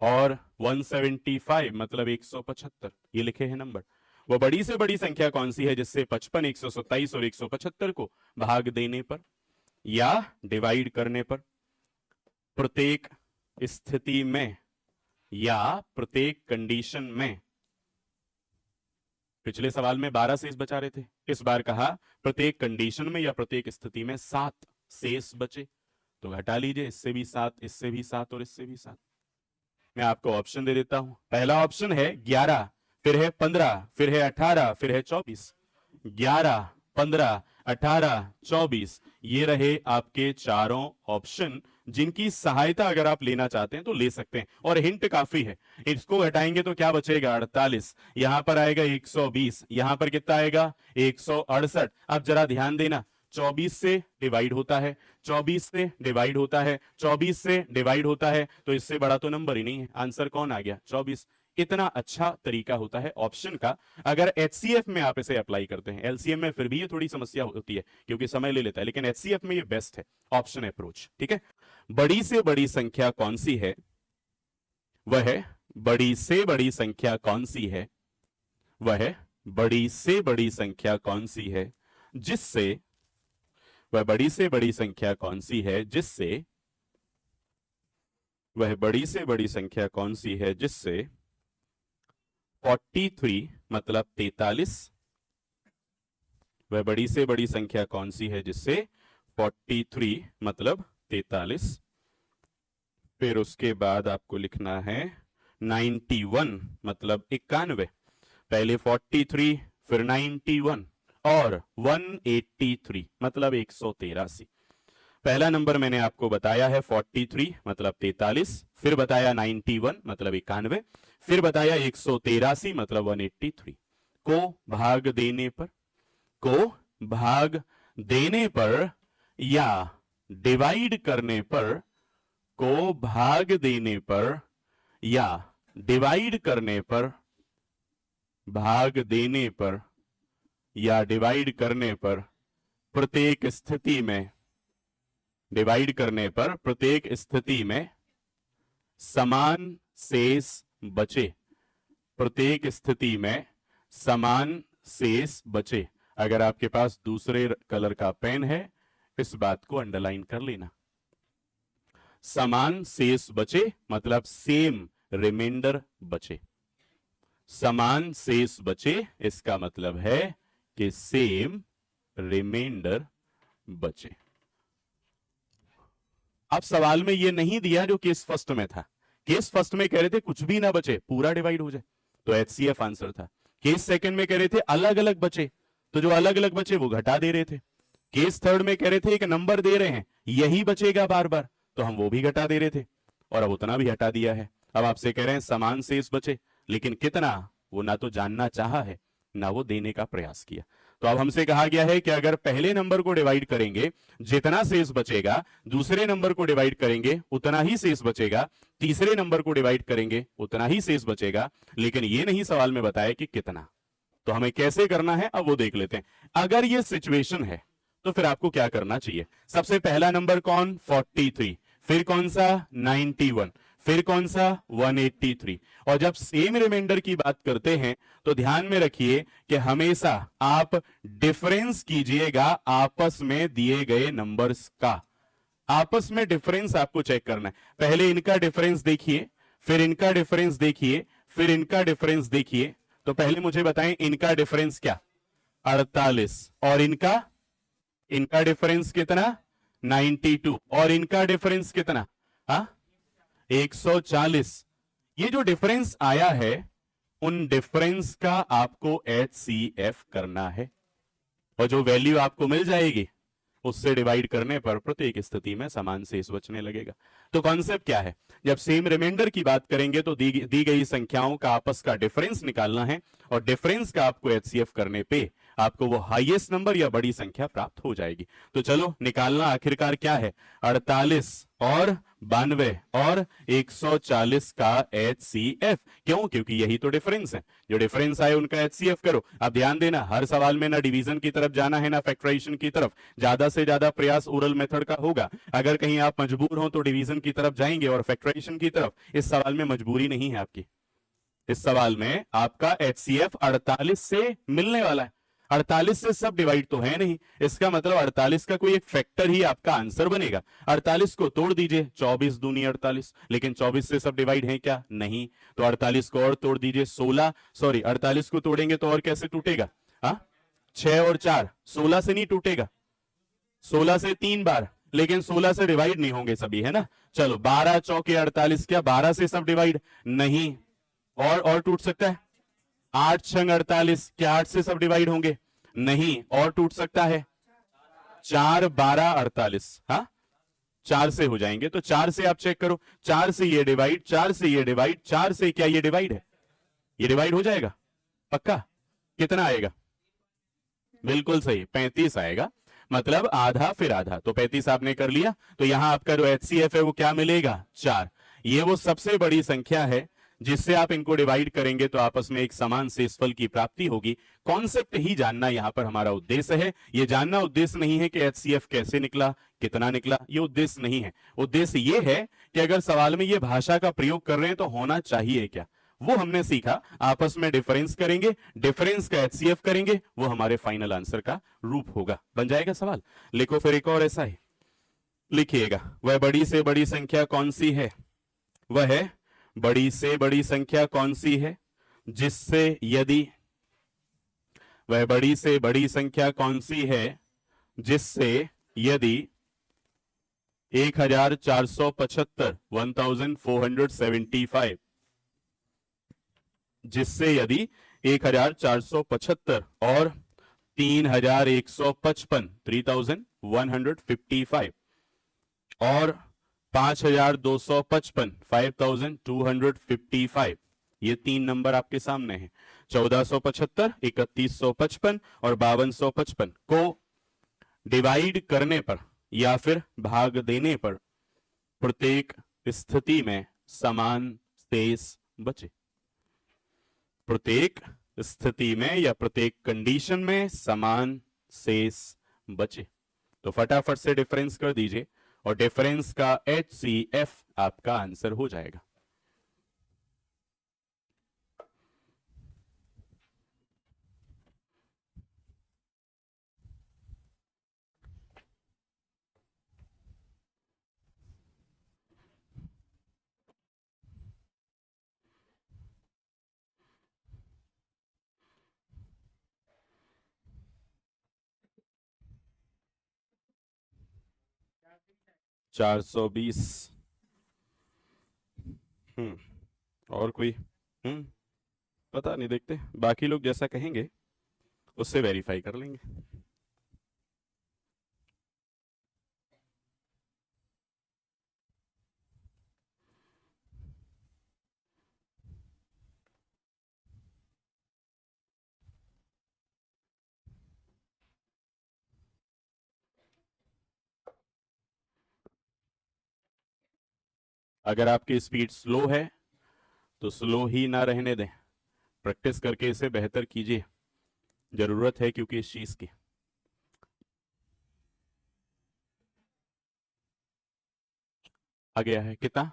और 175 मतलब 175, ये लिखे हैं नंबर। वह बड़ी से बड़ी संख्या कौन सी है जिससे 55, 127 और 175 को भाग देने पर या डिवाइड करने पर प्रत्येक स्थिति में या प्रत्येक कंडीशन में, पिछले सवाल में 12 शेष बचा रहे थे, इस बार कहा प्रत्येक कंडीशन में या प्रत्येक स्थिति में 7 शेष बचे, तो घटा लीजिए, इससे भी 7, इससे भी 7 और इससे भी 7। मैं आपको ऑप्शन दे देता हूं। पहला ऑप्शन है 11, फिर है 15, फिर है 18, फिर है 24। 11 15 18 24, ये रहे आपके चारों ऑप्शन, जिनकी सहायता अगर आप लेना चाहते हैं तो ले सकते हैं, और हिंट काफी है। इसको घटाएंगे तो क्या बचेगा, 48, यहां पर आएगा 120, यहां पर कितना आएगा 168। अब जरा ध्यान देना, 24 से डिवाइड होता है, 24 से डिवाइड होता है, 24 से डिवाइड होता है, तो इससे बड़ा तो नंबर ही नहीं है। आंसर कौन आ गया, 24। इतना अच्छा तरीका होता है ऑप्शन का, अगर HCF में आप इसे अप्लाई करते हैं। LCM में फिर भी ये थोड़ी समस्या होती है क्योंकि समय ले लेता है, लेकिन HCF में ये बेस्ट है ऑप्शन अप्रोच। ठीक है, बड़ी से बड़ी संख्या कौन सी है, वह बड़ी से बड़ी संख्या कौन सी है, वह बड़ी से बड़ी संख्या कौन सी है जिससे, वह बड़ी से बड़ी संख्या कौन सी है जिससे, वह बड़ी से बड़ी संख्या कौन सी है जिससे 43 मतलब 43, वह बड़ी से बड़ी संख्या कौन सी है जिससे 43 मतलब 43। फिर उसके बाद आपको लिखना है 91 मतलब 91, पहले 43 फिर 91 और 183 मतलब 183। पहला नंबर मैंने आपको बताया है 43 मतलब 43, फिर बताया 91 मतलब 91, फिर बताया 183 मतलब 183। को भाग देने पर, को भाग देने पर या डिवाइड करने पर, को भाग देने पर या डिवाइड करने पर भाग देने पर या डिवाइड करने पर प्रत्येक स्थिति में, डिवाइड करने पर प्रत्येक स्थिति में समान शेष बचे, प्रत्येक स्थिति में समान शेष बचे। अगर आपके पास दूसरे कलर का पेन है, इस बात को अंडरलाइन कर लेना। समान शेष बचे मतलब सेम रिमाइंडर बचे। समान शेष बचे इसका मतलब है कि सेम रिमाइंडर बचे। अब सवाल में यह नहीं दिया जो केस फर्स्ट में था। केस फर्स्ट में कह रहे थे कुछ भी ना बचे, पूरा डिवाइड हो जाए, तो HCF आंसर था। केस सेकंड में कह रहे थे अलग अलग बचे, तो जो अलग अलग बचे वो घटा दे रहे थे। केस थर्ड में कह रहे थे एक नंबर दे रहे हैं, यही बचेगा बार बार, तो हम वो भी घटा दे रहे थे, और अब उतना भी हटा दिया है। अब आपसे कह रहे हैं समान शेष बचे, लेकिन कितना, वो ना तो जानना चाहा है ना वो देने का प्रयास किया। तो अब हमसे कहा गया है कि अगर पहले नंबर को डिवाइड करेंगे जितना शेष बचेगा, दूसरे नंबर को डिवाइड करेंगे उतना ही शेष बचेगा, तीसरे नंबर को डिवाइड करेंगे उतना ही शेष बचेगा, लेकिन ये नहीं सवाल में बताया कि कितना। तो हमें कैसे करना है अब वो देख लेते हैं। अगर ये सिचुएशन है तो फिर आपको क्या करना चाहिए। सबसे पहला नंबर कौन, 43, फिर कौन सा 91, फिर कौन सा 183। और जब सेम रिमाइंडर की बात करते हैं तो ध्यान में रखिए कि हमेशा आप डिफरेंस कीजिएगा आपस में दिए गए नंबर्स का। आपस में डिफरेंस आपको चेक करना है। पहले इनका डिफरेंस देखिए, फिर इनका डिफरेंस देखिए, फिर इनका डिफरेंस देखिए। तो पहले मुझे बताएं इनका डिफरेंस क्या, 48, और इनका डिफरेंस कितना 92, और इनका डिफरेंस कितना 140। ये जो डिफरेंस आया है उन डिफरेंस का आपको HCF करना है, और जो वैल्यू आपको मिल जाएगी उससे डिवाइड करने पर प्रत्येक स्थिति में समान शेष बचने लगेगा। तो कॉन्सेप्ट क्या है, जब सेम रिमाइंडर की बात करेंगे तो दी गई संख्याओं का आपस का डिफरेंस निकालना है, और डिफरेंस का आपको HCF करने पे आपको वो हाईएस्ट नंबर या बड़ी संख्या प्राप्त हो जाएगी। तो चलो निकालना आखिरकार क्या है, 48 और 92 और 140 का HCF। क्यों, क्योंकि यही तो डिफरेंस है, जो डिफरेंस आए उनका HCF करो। अब ध्यान देना, हर सवाल में ना डिवीजन की तरफ जाना है ना फैक्टराइजेशन की तरफ, ज्यादा से ज्यादा प्रयास ओरल मेथड का होगा। अगर कहीं आप मजबूर हो तो डिवीजन की तरफ जाएंगे और फैक्टराइजेशन की तरफ। इस सवाल में मजबूरी नहीं है आपकी, इस सवाल में आपका HCF 48 से मिलने वाला है। 48 से सब डिवाइड तो है नहीं, इसका मतलब 48 का कोई एक फैक्टर ही आपका आंसर बनेगा। 48 को तोड़ दीजिए, 24 दूनी 48, लेकिन 24 से सब डिवाइड है क्या, नहीं। तो 48 को और तोड़ दीजिए, 48 को तोड़ेंगे तो और कैसे टूटेगा, 6 और 4, 16 से नहीं टूटेगा, 16 से 3 बार, लेकिन 16 से डिवाइड नहीं होंगे सभी, है ना। चलो 12 चौके 48, क्या 12 से सब डिवाइड नहीं, और टूट सकता है। 8 छंग 48, क्या 8 से सब डिवाइड होंगे, नहीं, और टूट सकता है। 4 12 48, 4 से हो जाएंगे। तो 4 से आप चेक करो, 4 से ये डिवाइड, 4 से ये डिवाइड, 4 से क्या ये डिवाइड है, ये डिवाइड हो जाएगा पक्का। कितना आएगा, बिल्कुल सही 35 आएगा, मतलब आधा फिर आधा। तो 35 आपने कर लिया, तो यहां आपका जो HCF है वो क्या मिलेगा, 4। ये वो सबसे बड़ी संख्या है जिससे आप इनको डिवाइड करेंगे तो आपस में एक समान शेषफल की प्राप्ति होगी। कॉन्सेप्ट ही जानना यहां पर हमारा उद्देश्य है। ये जानना उद्देश्य नहीं है कि HCF कैसे निकला, कितना निकला, ये उद्देश्य नहीं है। उद्देश्य ये है कि अगर सवाल में ये भाषा का प्रयोग कर रहे हैं तो होना चाहिए क्या, वो हमने सीखा। आपस में डिफरेंस करेंगे, डिफरेंस का HCF करेंगे, वो हमारे फाइनल आंसर का रूप होगा, बन जाएगा सवाल। लिखो फिर एक और ऐसा ही लिखिएगा, वह बड़ी से बड़ी संख्या कौन सी है, वह है बड़ी से बड़ी संख्या कौन सी है जिससे यदि, वह बड़ी से बड़ी संख्या कौन सी है जिससे यदि 1475 1475, जिससे यदि 1475 और 3155 3155 और 5255 5255, ये 3 नंबर आपके सामने हैं। 1475, 3155 और 5255 को डिवाइड करने पर या फिर भाग देने पर प्रत्येक स्थिति में समान शेष बचे, प्रत्येक स्थिति में या प्रत्येक कंडीशन में समान शेष बचे। तो फटाफट से डिफरेंस कर दीजिए और डिफरेंस का HCF आपका आंसर हो जाएगा। चार सौ बीस। और कोई? हम्म पता नहीं, देखते बाकी लोग जैसा कहेंगे उससे वेरीफाई कर लेंगे। अगर आपकी स्पीड स्लो है तो स्लो ही ना रहने दें, प्रैक्टिस करके इसे बेहतर कीजिए, जरूरत है क्योंकि इस चीज की। आ गया है कितना?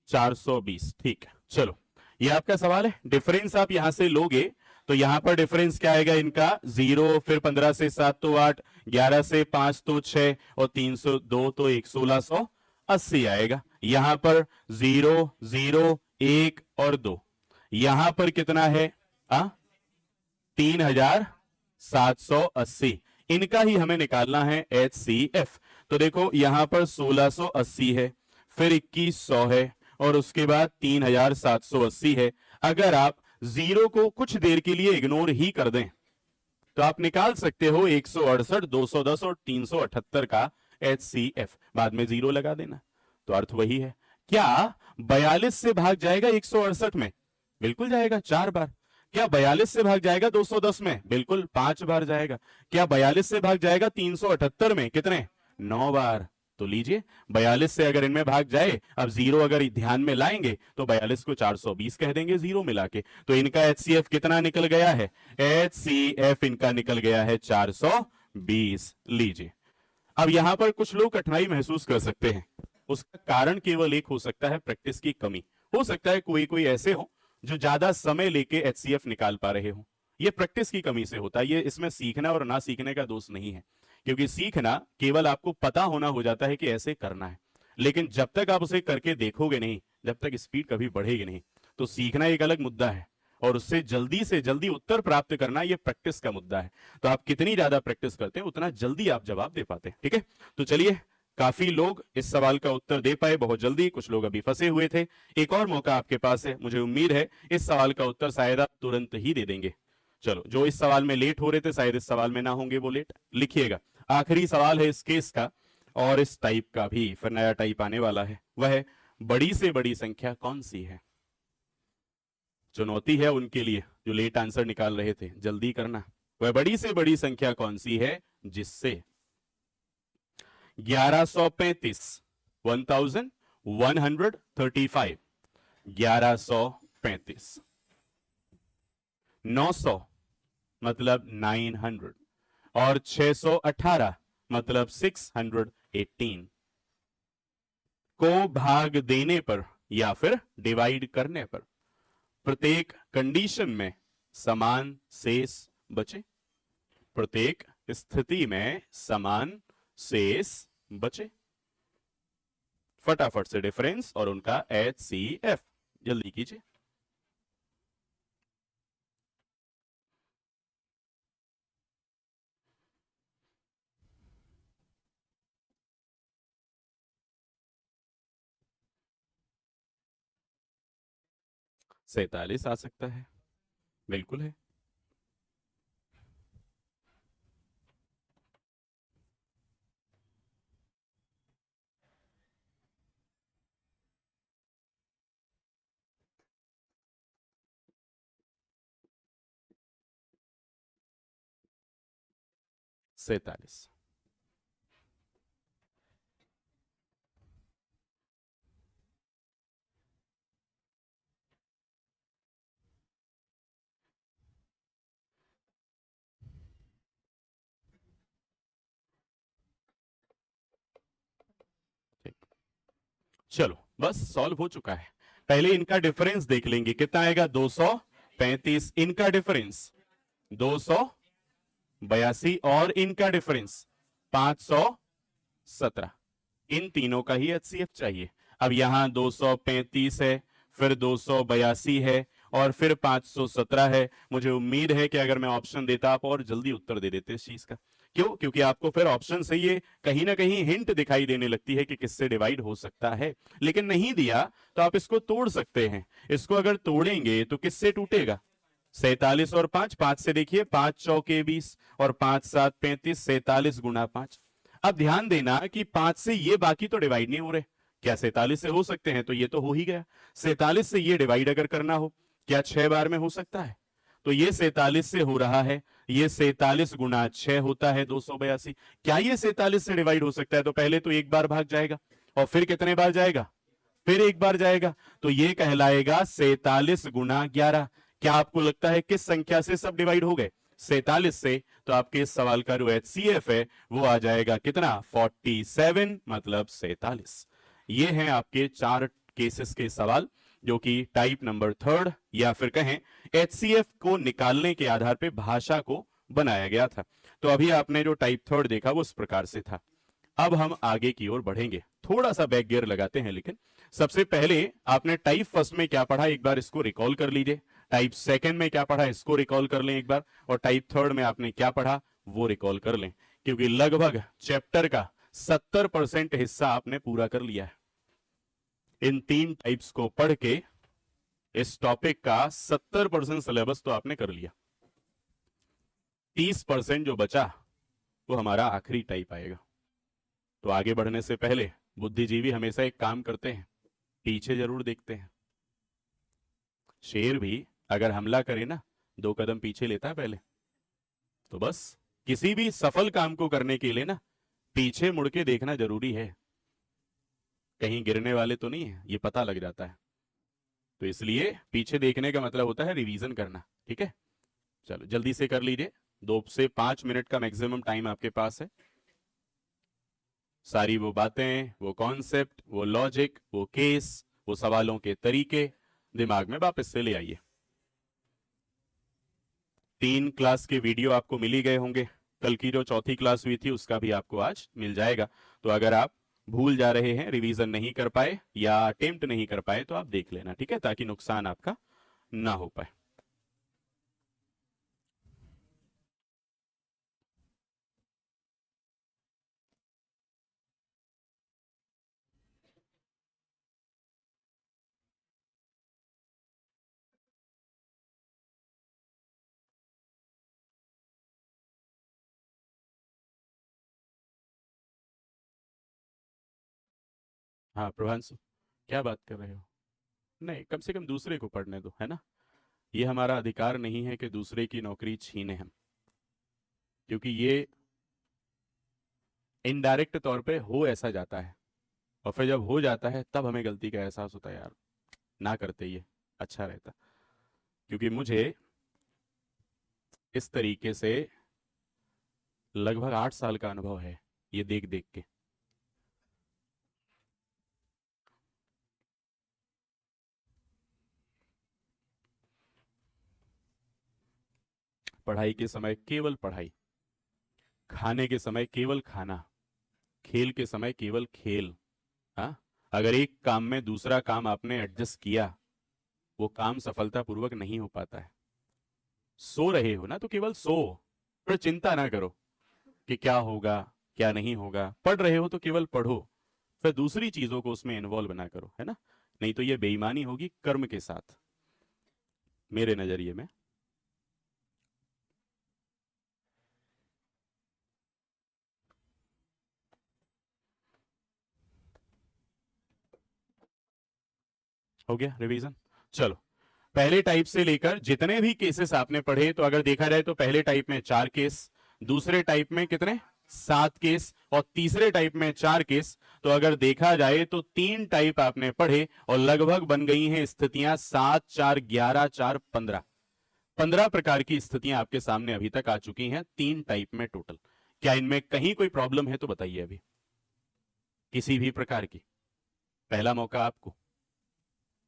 420। ठीक है, चलो ये आपका सवाल है। डिफरेंस आप यहां से लोगे तो यहां पर डिफरेंस क्या आएगा इनका? 0, फिर 15 से 7 तो 8, 11 से 5 तो 6 और 302 तो 1680 आएगा। यहां पर 0, 0, 1 और 2। यहां पर कितना है? 3780। इनका ही हमें निकालना है HCF। तो देखो यहां पर 1680 है, फिर 2100 है और उसके बाद 3780 है। अगर आप जीरो को कुछ देर के लिए इग्नोर ही कर दें तो आप निकाल सकते हो 168, 210 और 378 का HCF। बाद में जीरो लगा देना। तो अर्थ वही है। क्या 42 से भाग जाएगा 168 में? बिल्कुल जाएगा, 4 बार। क्या 42 से भाग जाएगा 210 में? बिल्कुल 5 बार जाएगा। क्या 42 से भाग जाएगा 378 में? कितने? 9 बार। तो लीजिए 42 से अगर इनमें भाग जाए, अब जीरो अगर ध्यान में लाएंगे तो 42 को 420 कह देंगे जीरो मिला के। तो इनका HCF कितना निकल गया है? HCF इनका निकल गया है 420। लीजिए, अब यहां पर कुछ लोग कठिनाई महसूस कर सकते हैं। उसका कारण केवल एक हो सकता है, प्रैक्टिस की कमी। हो सकता है कोई कोई ऐसे हो जो ज्यादा समय लेके HCF निकाल पा रहे हो। ये प्रैक्टिस की कमी से होता है। ये इसमें सीखना और ना सीखने का दोष नहीं है, क्योंकि सीखना केवल आपको पता होना हो जाता है कि ऐसे करना है, लेकिन जब तक आप उसे करके देखोगे नहीं, जब तक स्पीड कभी बढ़ेगी नहीं। तो सीखना एक अलग मुद्दा है और उससे जल्दी से जल्दी उत्तर प्राप्त करना यह प्रैक्टिस का मुद्दा है। तो आप कितनी ज्यादा प्रैक्टिस करते हैं उतना जल्दी आप जवाब दे पाते हैं। ठीक है, तो चलिए, काफी लोग इस सवाल का उत्तर दे पाए बहुत जल्दी, कुछ लोग अभी फंसे हुए थे। एक और मौका आपके पास है, मुझे उम्मीद है इस सवाल का उत्तर शायद आप तुरंत ही दे देंगे। चलो, जो इस सवाल में लेट हो रहे थे शायद इस सवाल में ना होंगे वो लेट। लिखिएगा, आखिरी सवाल है इस केस का और इस टाइप का भी, फिर नया टाइप आने वाला है। वह है, बड़ी से बड़ी संख्या कौन सी है? चुनौती है उनके लिए जो लेट आंसर निकाल रहे थे, जल्दी करना। वह बड़ी से बड़ी संख्या कौन सी है जिससे 1135, 1135, 1135, 900 मतलब 900 और 618 मतलब 618 को भाग देने पर या फिर डिवाइड करने पर प्रत्येक कंडीशन में समान शेष बचे। प्रत्येक स्थिति में समान शेष बचे। फटाफट से डिफरेंस और उनका HCF जल्दी कीजिए। सैतालीस आ सकता है, बिल्कुल है। सैतालीस। चलो बस सॉल्व हो चुका है। पहले इनका डिफरेंस देख लेंगे, कितना आएगा 235, इनका डिफरेंस 282 और इनका डिफरेंस 517। इन तीनों का ही एचसीएफ चाहिए। अब यहां 235 है, फिर 282 है और फिर 517 है। मुझे उम्मीद है कि अगर मैं ऑप्शन देता आप और जल्दी उत्तर दे देते इस चीज का। क्यों? क्योंकि आपको फिर ऑप्शन से ये कहीं ना कहीं हिंट दिखाई देने लगती है कि किससे डिवाइड हो सकता है। लेकिन नहीं दिया तो आप इसको तोड़ सकते हैं। इसको अगर तोड़ेंगे तो किससे टूटेगा? 47 और 5, 5 से देखिए, 5 चौके 20 और 5 7 35, 47 गुना 5। अब ध्यान देना कि 5 से ये बाकी तो डिवाइड नहीं हो रहे। क्या 47 से हो सकते हैं? तो ये तो हो ही गया। 47 से ये डिवाइड अगर करना हो, क्या 6 बार में हो सकता है? तो ये 47 से हो रहा है, ये 47 गुना 6 होता है 282। क्या ये 47 से डिवाइड हो सकता है? तो पहले तो एक बार भाग जाएगा और फिर कितने बार जाएगा? फिर एक बार जाएगा। तो ये कहलाएगा 47 गुना 11। क्या आपको लगता है किस संख्या से सब डिवाइड हो गए? 47 से। तो आपके इस सवाल का जो एचसीएफ है वो आ जाएगा कितना? 47, मतलब 47। ये हैं आपके 4 केसेस के सवाल जो कि टाइप नंबर 3 या फिर कहें एचसीएफ को निकालने के आधार पे भाषा को बनाया गया था। तो अभी आपने जो टाइप 3 देखा वो इस प्रकार से था। अब हम आगे की ओर बढ़ेंगे, थोड़ा सा बैक गियर लगाते हैं। लेकिन सबसे पहले आपने टाइप फर्स्ट में क्या पढ़ा एक बार इसको रिकॉल कर लीजिए, टाइप सेकंड में क्या पढ़ा इसको रिकॉल कर लें एक बार, और टाइप थर्ड में आपने क्या पढ़ा वो रिकॉल कर लें। क्योंकि लगभग चैप्टर का 70% हिस्सा आपने पूरा कर लिया है। इन 3 टाइप्स को पढ़ के इस टॉपिक का 70% सिलेबस तो आपने कर लिया। 30% जो बचा वो हमारा आखिरी टाइप आएगा। तो आगे बढ़ने से पहले बुद्धिजीवी हमेशा एक काम करते हैं, पीछे जरूर देखते हैं। शेर भी अगर हमला करे ना 2 कदम पीछे लेता है पहले। तो बस किसी भी सफल काम को करने के लिए ना पीछे मुड़ के देखना जरूरी है, कहीं गिरने वाले तो नहीं है, ये पता लग जाता है। तो इसलिए पीछे देखने का मतलब होता है रिवीजन करना। ठीक है, चलो जल्दी से कर लीजिए। 2 से 5 मिनट का मैक्सिमम टाइम आपके पास है। सारी वो बातें, वो कॉन्सेप्ट, वो लॉजिक, वो केस, वो सवालों के तरीके दिमाग में वापस से ले आइए। 3 क्लास के वीडियो आपको मिल ही गए होंगे। कल की जो चौथी क्लास हुई थी उसका भी आपको आज मिल जाएगा। तो अगर आप भूल जा रहे हैं, रिवीजन नहीं कर पाए या अटेम्प्ट नहीं कर पाए तो आप देख लेना, ठीक है, ताकि नुकसान आपका ना हो पाए। हाँ प्रभांशु, क्या बात कर रहे हो? नहीं, कम से कम दूसरे को पढ़ने दो, है ना। ये हमारा अधिकार नहीं है कि दूसरे की नौकरी छीने हम, क्योंकि ये इनडायरेक्ट तौर पे हो ऐसा जाता है। और फिर जब हो जाता है तब हमें गलती का एहसास होता है, यार ना करते ये अच्छा रहता। क्योंकि मुझे इस तरीके से लगभग 8 साल का अनुभव है ये देख देख के। पढ़ाई के समय केवल पढ़ाई, खाने के समय केवल खाना, खेल के समय केवल खेल। हाँ, अगर एक काम में दूसरा काम आपने एडजस्ट किया, वो काम सफलतापूर्वक नहीं हो पाता है। सो रहे हो ना तो केवल सो, फिर चिंता ना करो कि क्या होगा क्या नहीं होगा। पढ़ रहे हो तो केवल पढ़ो, फिर दूसरी चीजों को उसमें इन्वॉल्व ना करो, है ना। नहीं तो ये बेईमानी होगी कर्म के साथ, मेरे नजरिए में। हो गया रिवीजन। चलो, पहले टाइप से लेकर जितने भी केसेस आपने पढ़े, तो अगर देखा जाए तो पहले टाइप में 4 केस, दूसरे टाइप में कितने 7 केस, और तीसरे टाइप में 4 केस। तो अगर देखा जाए तो 3 टाइप आपने पढ़े और लगभग बन गई हैं स्थितियां 7 4 11 4 15। 15 प्रकार की स्थितियां आपके सामने अभी तक आ चुकी हैं 3 टाइप में टोटल। क्या इनमें कहीं कोई प्रॉब्लम है तो बताइए अभी, किसी भी प्रकार की? पहला मौका आपको,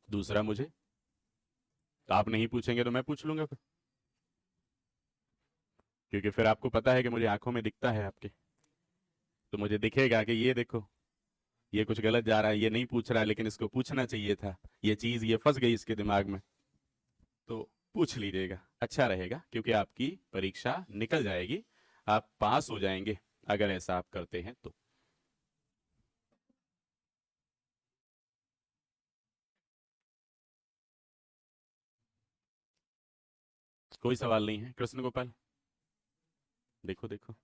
दूसरा मुझे। तो आप नहीं पूछेंगे तो मैं पूछ लूंगा फिर, क्योंकि फिर आपको पता है कि मुझे आंखों में दिखता है आपके, तो मुझे दिखेगा कि ये देखो ये कुछ गलत जा रहा है, ये नहीं पूछ रहा है, लेकिन इसको पूछना चाहिए था, ये चीज ये फंस गई इसके दिमाग में। तो पूछ लीजिएगा, अच्छा रहेगा, क्योंकि आपकी परीक्षा निकल जाएगी, आप पास हो जाएंगे अगर ऐसा आप करते हैं तो। कोई सवाल नहीं है कृष्ण गोपाल? देखो देखो,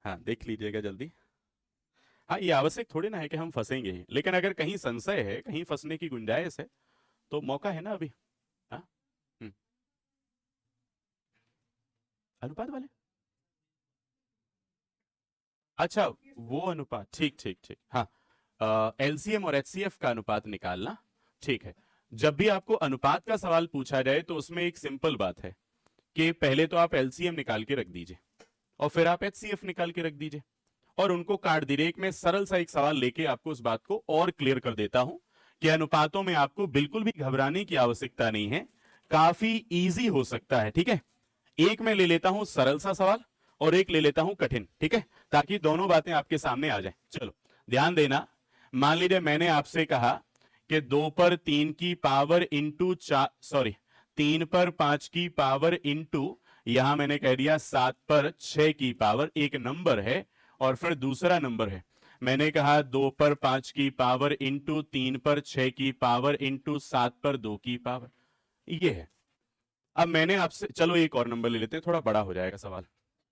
हाँ देख लीजिएगा जल्दी। हाँ, ये आवश्यक थोड़ी ना है कि हम फंसेंगे ही, लेकिन अगर कहीं संशय है, कहीं फंसने की गुंजाइश है, तो मौका है ना अभी। हाँ। हम्म, अनुपात वाले, अच्छा वो अनुपात, ठीक ठीक ठीक, हाँ। एलसीएम और एचसीएफ का अनुपात निकालना, ठीक है। जब भी आपको अनुपात का सवाल पूछा जाए तो उसमें एक सिंपल बात है कि पहले तो आप एलसीएम निकाल के रख दीजिए और फिर आप एचसीएफ निकाल के रख दीजिए और उनको काट दीजिए। एक मैं सरल सा एक सवाल लेके आपको उस बात को और क्लियर कर देता हूं कि अनुपातों में आपको बिल्कुल भी घबराने की आवश्यकता नहीं है, काफी इजी हो सकता है, ठीक है। एक मैं ले लेता हूं सरल सा सवाल और एक ले लेता हूं कठिन, ठीक है, ताकि दोनों बातें आपके सामने आ जाए। चलो ध्यान देना, मान लीजिए मैंने आपसे कहा कि 2 पर 3 की पावर इंटू 4, सॉरी 3 पर 5 की पावर इंटू, यहां मैंने कह दिया 7 पर 6 की पावर, एक नंबर है और फिर दूसरा नंबर है। मैंने कहा 2 पर 5 की पावर इंटू 3 पर 6 की पावर इंटू 7 पर 2 की पावर, ये है। अब मैंने आपसे, चलो एक और नंबर ले लेते हैं, थोड़ा बड़ा हो जाएगा सवाल,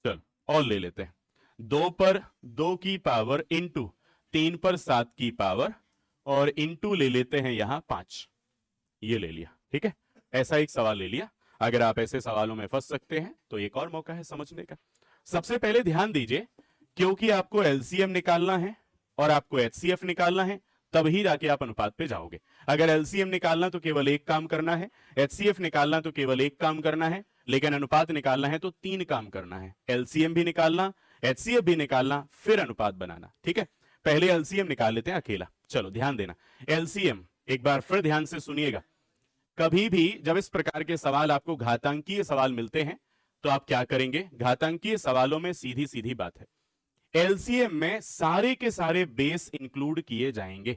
चलो और ले लेते हैं। 2 पर 2 की पावर इंटू 3 पर 7 की पावर और इंटू ले लेते हैं यहां 5, ये ले लिया, ठीक है। ऐसा एक सवाल ले लिया। अगर आप ऐसे सवालों में फंस सकते हैं तो एक और मौका है समझने का। सबसे पहले ध्यान दीजिए, क्योंकि आपको एलसीएम निकालना है और आपको एचसीएफ निकालना है, तभी जाके आप अनुपात पे जाओगे। अगर एलसीएम निकालना तो केवल एक काम करना है, एचसीएफ निकालना तो केवल एक काम करना है, लेकिन अनुपात निकालना है तो 3 काम करना है। एलसीएम भी निकालना, एचसीएफ भी निकालना, फिर अनुपात बनाना, ठीक है। पहले एलसीएम निकाल लेते हैं अकेला, चलो ध्यान देना। एलसीएम एक बार फिर ध्यान से सुनिएगा, कभी भी जब इस प्रकार के सवाल आपको घातांकीय सवाल मिलते हैं तो आप क्या करेंगे, घातांकीय सवालों में सीधी सीधी बात है, एलसीएम में सारे के सारे बेस इंक्लूड किए जाएंगे,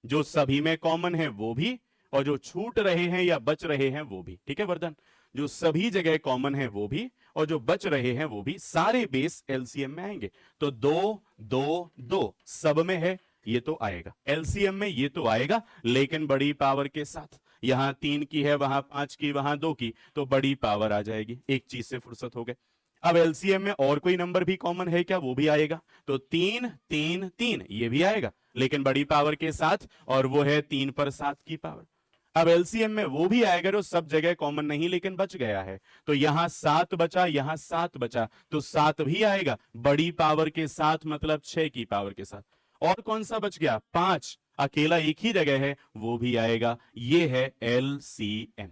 जो सभी में कॉमन है वो भी और जो छूट रहे हैं या बच रहे हैं वो भी, ठीक है वर्धन, जो सभी जगह कॉमन है वो भी और जो बच रहे हैं वो भी, सारे बेस एलसीएम में आएंगे। तो 2 2 2 सब में है, ये तो आएगा एलसीएम में, ये तो आएगा, लेकिन बड़ी पावर के साथ। यहां 3 की है, वहां 5 की, वहां 2 की, तो बड़ी पावर आ जाएगी। एक चीज से फुर्सत हो गए। अब एलसीएम में और कोई नंबर भी कॉमन है क्या, वो भी आएगा, तो 3 3 3 ये भी आएगा, लेकिन बड़ी पावर के साथ, और वो है 3 पर 7 की पावर। अब एलसीएम में वो भी आएगा जो सब जगह कॉमन नहीं लेकिन बच गया है, तो यहां 7 बचा, यहां 7 बचा, तो 7 भी आएगा बड़ी पावर के साथ, मतलब 6 की पावर के साथ। और कौन सा बच गया, 5 अकेला एक ही जगह है, वो भी आएगा। ये है एलसीएम।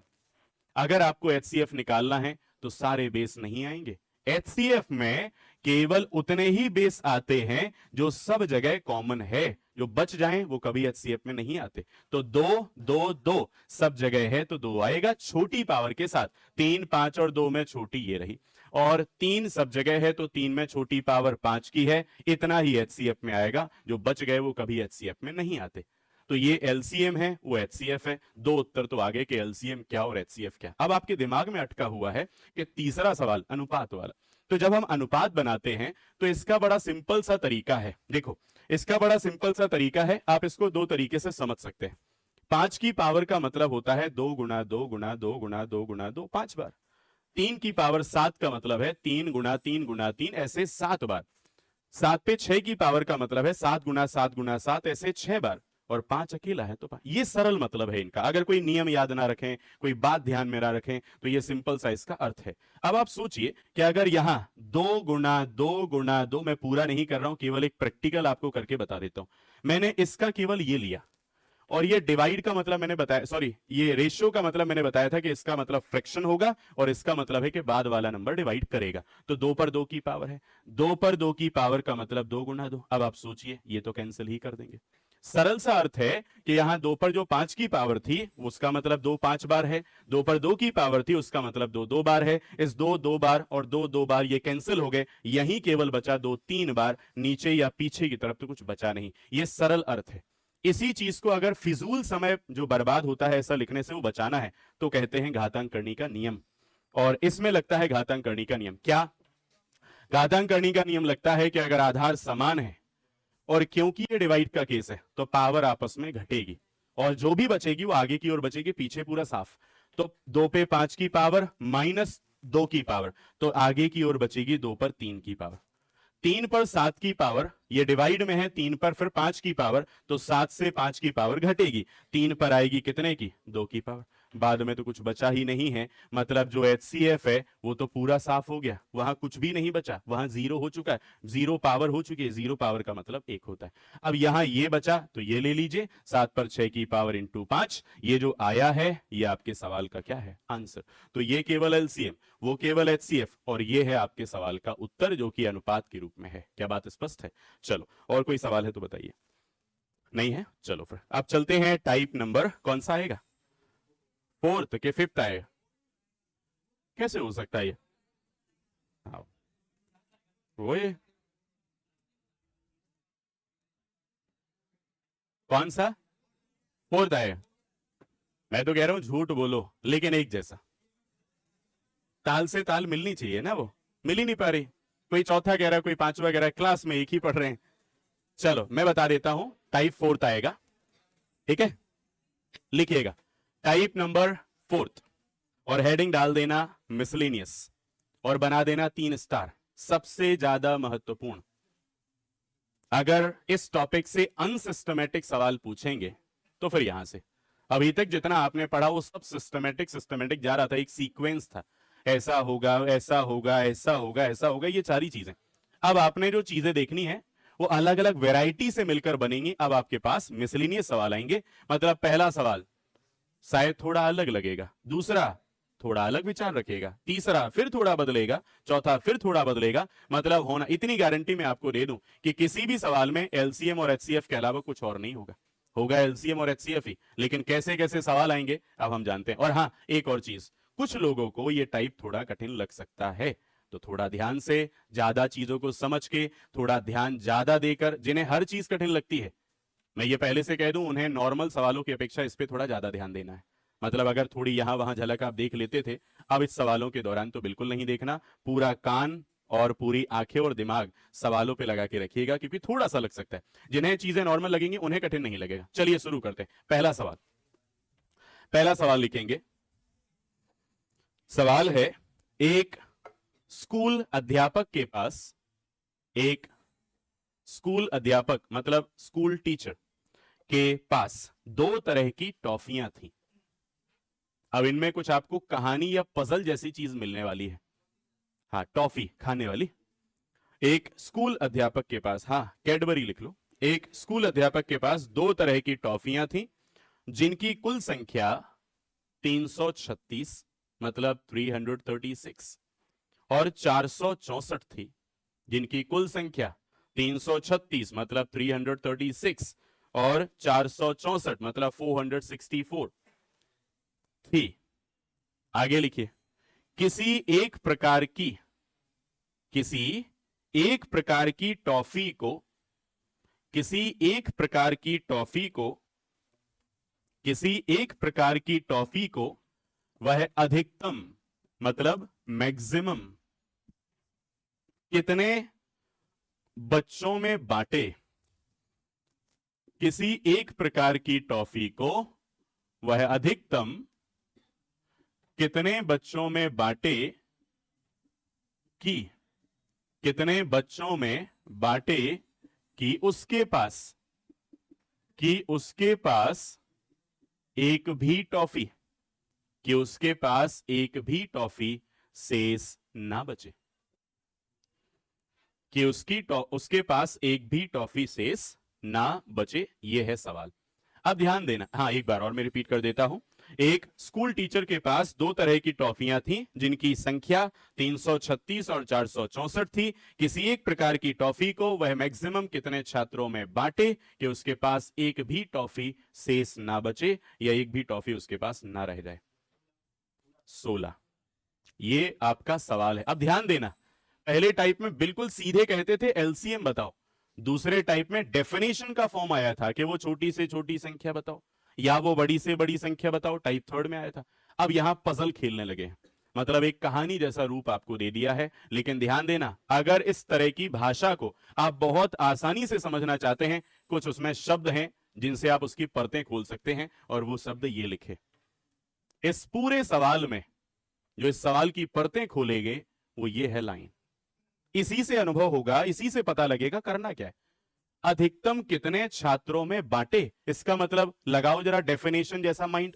अगर आपको एचसीएफ निकालना है तो सारे बेस नहीं आएंगे, एचसीएफ में केवल उतने ही बेस आते हैं जो सब जगह कॉमन है, जो बच जाएं वो कभी एचसीएफ में नहीं आते। तो 2 2 2 सब जगह है तो 2 आएगा छोटी पावर के साथ, 3 5 और 2 में छोटी ये रही, और 3 सब जगह है तो 3 में छोटी पावर 5 की है, इतना ही एचसीएफ में आएगा, जो बच गए वो कभी एचसीएफ में नहीं आते। तो ये एलसीएम है, वो एचसीएफ है। दो उत्तर तो आगे कि एलसीएम क्या और एचसीएफ क्या। अब आपके दिमाग में अटका हुआ है कि तीसरा सवाल अनुपात वाला, तो जब हम अनुपात बनाते हैं तो इसका बड़ा सिंपल सा तरीका है, देखो इसका बड़ा सिंपल सा तरीका है, आप इसको 2 तरीके से समझ सकते हैं। 5 की पावर का मतलब होता है 2 गुणा 2 गुणा 2 गुणा 2 गुणा 2, 5 बार। 3 की पावर 7 का मतलब है 3 गुणा 3 गुणा 3, ऐसे 7 बार। 7 पे 6 की पावर का मतलब है 7 गुणा 7 गुणा 7, ऐसे 6 बार, और 5 अकेला है तो 5। ये सरल मतलब है इनका, अगर कोई नियम याद ना रखें, कोई बात ध्यान में ना रखें, तो ये सिंपल सा इसका अर्थ है। अब आप सोचिए कि अगर यहां 2 गुणा 2 गुणा 2, मैं पूरा नहीं कर रहा हूं, केवल एक प्रैक्टिकल आपको करके बता देता हूं। मैंने इसका केवल ये लिया, और ये डिवाइड का मतलब मैंने बताया, सॉरी ये रेशियो का मतलब मैंने बताया था कि इसका मतलब फ्रैक्शन होगा, और इसका मतलब है कि बाद वाला नंबर डिवाइड करेगा। तो 2 पर 2 की पावर है, 2 पर 2 की पावर का मतलब 2 गुणा 2। अब आप सोचिए, ये तो कैंसिल ही कर देंगे। सरल सा अर्थ है कि यहां 2 पर जो 5 की पावर थी उसका मतलब 2 5 बार है, 2 पर 2 की पावर थी उसका मतलब 2 2 बार है। इस 2 2 बार और 2 2 बार ये कैंसिल हो गए, यही केवल बचा 2 3 बार, नीचे या पीछे की तरफ तो कुछ बचा नहीं। ये सरल अर्थ है। इसी चीज को अगर फिजूल समय जो बर्बाद होता है ऐसा लिखने से वो बचाना है तो कहते हैं घातांकरणी का नियम। और इसमें लगता है घातांकरणी का नियम। क्या घातांकरणी का नियम लगता है कि अगर आधार समान है और क्योंकि ये डिवाइड का केस है तो पावर आपस में घटेगी और जो भी बचेगी वो आगे की ओर बचेगी, पीछे पूरा साफ। तो 2 पे 5 की पावर माइनस 2 की पावर, तो आगे की ओर बचेगी 2 पर 3 की पावर। 3 पर 7 की पावर, ये डिवाइड में है, 3 पर फिर 5 की पावर, तो 7 से 5 की पावर घटेगी, 3 पर आएगी कितने की, 2 की पावर। बाद में तो कुछ बचा ही नहीं है, मतलब जो HCF है वो तो पूरा साफ हो गया, वहां कुछ भी नहीं बचा, वहां जीरो हो चुका है, जीरो पावर हो चुकी है। जीरो पावर का मतलब 1 होता है। अब यहां ये बचा तो ये ले लीजिए, 7 पर 6 की पावर इंटू 5, ये जो आया है ये आपके सवाल का क्या है, आंसर। तो ये केवल LCM, वो केवल HCF, और ये है आपके सवाल का उत्तर जो कि अनुपात के रूप में है। क्या बात स्पष्ट है? चलो, और कोई सवाल है तो बताइए। नहीं है? चलो फिर अब चलते हैं टाइप नंबर, कौन सा आएगा, 4th के 5th आएगा? कैसे हो सकता है ये? हाँ, वो ये कौन सा 4th आएगा? मैं तो कह रहा हूं झूठ बोलो लेकिन एक जैसा, ताल से ताल मिलनी चाहिए ना, वो मिल ही नहीं पा रही। कोई चौथा कह रहा है, कोई पांचवा कह रहा है, क्लास में एक ही पढ़ रहे हैं। चलो मैं बता देता हूं, टाइप 4th आएगा, ठीक है, लिखिएगा टाइप नंबर 4th और हेडिंग डाल देना मिसलेनियस और बना देना 3 स्टार। सबसे ज्यादा महत्वपूर्ण, अगर इस टॉपिक से अनसिस्टमेटिक सवाल पूछेंगे तो फिर यहां से, अभी तक जितना आपने पढ़ा वो सब सिस्टमेटिक सिस्टमेटिक जा रहा था, एक सीक्वेंस था, ऐसा होगा ऐसा होगा ऐसा होगा ऐसा होगा, ये सारी चीजें। अब आपने जो चीजें देखनी है वो अलग अलग वैरायटी से मिलकर बनेंगी। अब आपके पास मिसलेनियस सवाल आएंगे, मतलब पहला सवाल शायद थोड़ा अलग लगेगा, दूसरा थोड़ा अलग विचार रखेगा, तीसरा फिर थोड़ा बदलेगा, चौथा फिर थोड़ा बदलेगा। मतलब होना, इतनी गारंटी मैं आपको दे दूं कि किसी भी सवाल में LCM और HCF के अलावा कुछ और नहीं होगा, होगा LCM और HCF ही। लेकिन कैसे कैसे सवाल आएंगे अब हम जानते हैं। और हाँ, एक और चीज, कुछ लोगों को ये टाइप थोड़ा कठिन लग सकता है, तो थोड़ा ध्यान से, ज्यादा चीजों को समझ के, थोड़ा ध्यान ज्यादा देकर, जिन्हें हर चीज कठिन लगती है, मैं ये पहले से कह दूं, उन्हें नॉर्मल सवालों की अपेक्षा इस पे थोड़ा ज्यादा ध्यान देना है। मतलब अगर थोड़ी यहां वहां झलक आप देख लेते थे, अब इस सवालों के दौरान तो बिल्कुल नहीं देखना, पूरा कान और पूरी आंखें और दिमाग सवालों पे लगा के रखिएगा, क्योंकि थोड़ा सा लग सकता है। जिन्हें चीजें नॉर्मल लगेंगी उन्हें कठिन नहीं लगेगा। चलिए शुरू करते हैं। पहला सवाल, पहला सवाल लिखेंगे, सवाल है, एक स्कूल अध्यापक के पास, एक स्कूल अध्यापक मतलब स्कूल टीचर के पास 2 तरह की टॉफियां थी। अब इनमें कुछ आपको कहानी या पजल जैसी चीज मिलने वाली है। हाँ, टॉफी खाने वाली। एक स्कूल अध्यापक के पास, हाँ कैडबरी लिख लो, एक स्कूल अध्यापक के पास 2 तरह की टॉफियां थी जिनकी कुल संख्या 336 मतलब 336 और 464 थी, जिनकी कुल संख्या 336 मतलब 336 और 464 मतलब 464 थी। आगे लिखिए, किसी एक प्रकार की, किसी एक प्रकार की टॉफी को, किसी एक प्रकार की टॉफी को, किसी एक प्रकार की टॉफी को वह अधिकतम मतलब मैक्सिमम कितने बच्चों में बांटे, किसी एक प्रकार की टॉफी को वह अधिकतम कितने बच्चों में बांटे, कि कितने बच्चों में बांटे कि उसके पास, कि उसके पास एक भी टॉफी, कि उसके पास एक भी टॉफी शेष ना बचे, कि उसके पास एक भी टॉफी शेष ना बचे। यह है सवाल। अब ध्यान देना, हाँ एक बार और मैं रिपीट कर देता हूं, एक स्कूल टीचर के पास दो तरह की टॉफियां थी जिनकी संख्या 336 और 464 थी। किसी एक प्रकार की टॉफी को वह मैक्सिमम कितने छात्रों में बांटे कि उसके पास एक भी टॉफी शेष ना बचे या एक भी टॉफी उसके पास ना रह जाए। 16। ये आपका सवाल है। अब ध्यान देना, पहले टाइप में बिल्कुल सीधे कहते थे एलसीएम बताओ, दूसरे टाइप में डेफिनेशन का फॉर्म आया था कि वो छोटी से छोटी संख्या बताओ या वो बड़ी से बड़ी संख्या बताओ, टाइप थर्ड में आया था। अब यहां पजल खेलने लगे, मतलब एक कहानी जैसा रूप आपको दे दिया है। लेकिन ध्यान देना, अगर इस तरह की भाषा को आप बहुत आसानी से समझना चाहते हैं, कुछ उसमें शब्द हैं जिनसे आप उसकी परतें खोल सकते हैं, और वो शब्द ये लिखे। इस पूरे सवाल में जो इस सवाल की परतें खोलेंगे वो ये है लाइन। इसी से अनुभव होगा, इसी से पता लगेगा करना क्या है। अधिकतम कितने छात्रों में बांटे, इसका मतलब लगाओ जरा डेफिनेशन जैसा माइंड।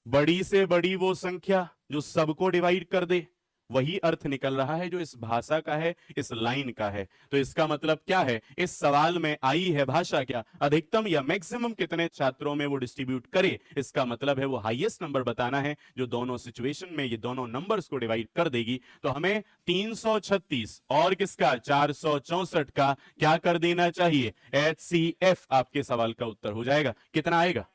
बड़ी से बड़ी वो संख्या जो सबको डिवाइड कर दे, वही अर्थ निकल रहा है जो इस भाषा का है, इस लाइन का है। तो इसका मतलब क्या है, इस सवाल में आई है भाषा क्या, अधिकतम या मैक्सिमम कितने छात्रों में वो डिस्ट्रीब्यूट करे। इसका मतलब है वो हाईएस्ट नंबर बताना है जो दोनों सिचुएशन में ये दोनों नंबर्स को डिवाइड कर देगी। तो हमें 336 और किसका 464 का क्या कर देना चाहिए, HCF। आपके सवाल का उत्तर हो जाएगा। कितना आएगा,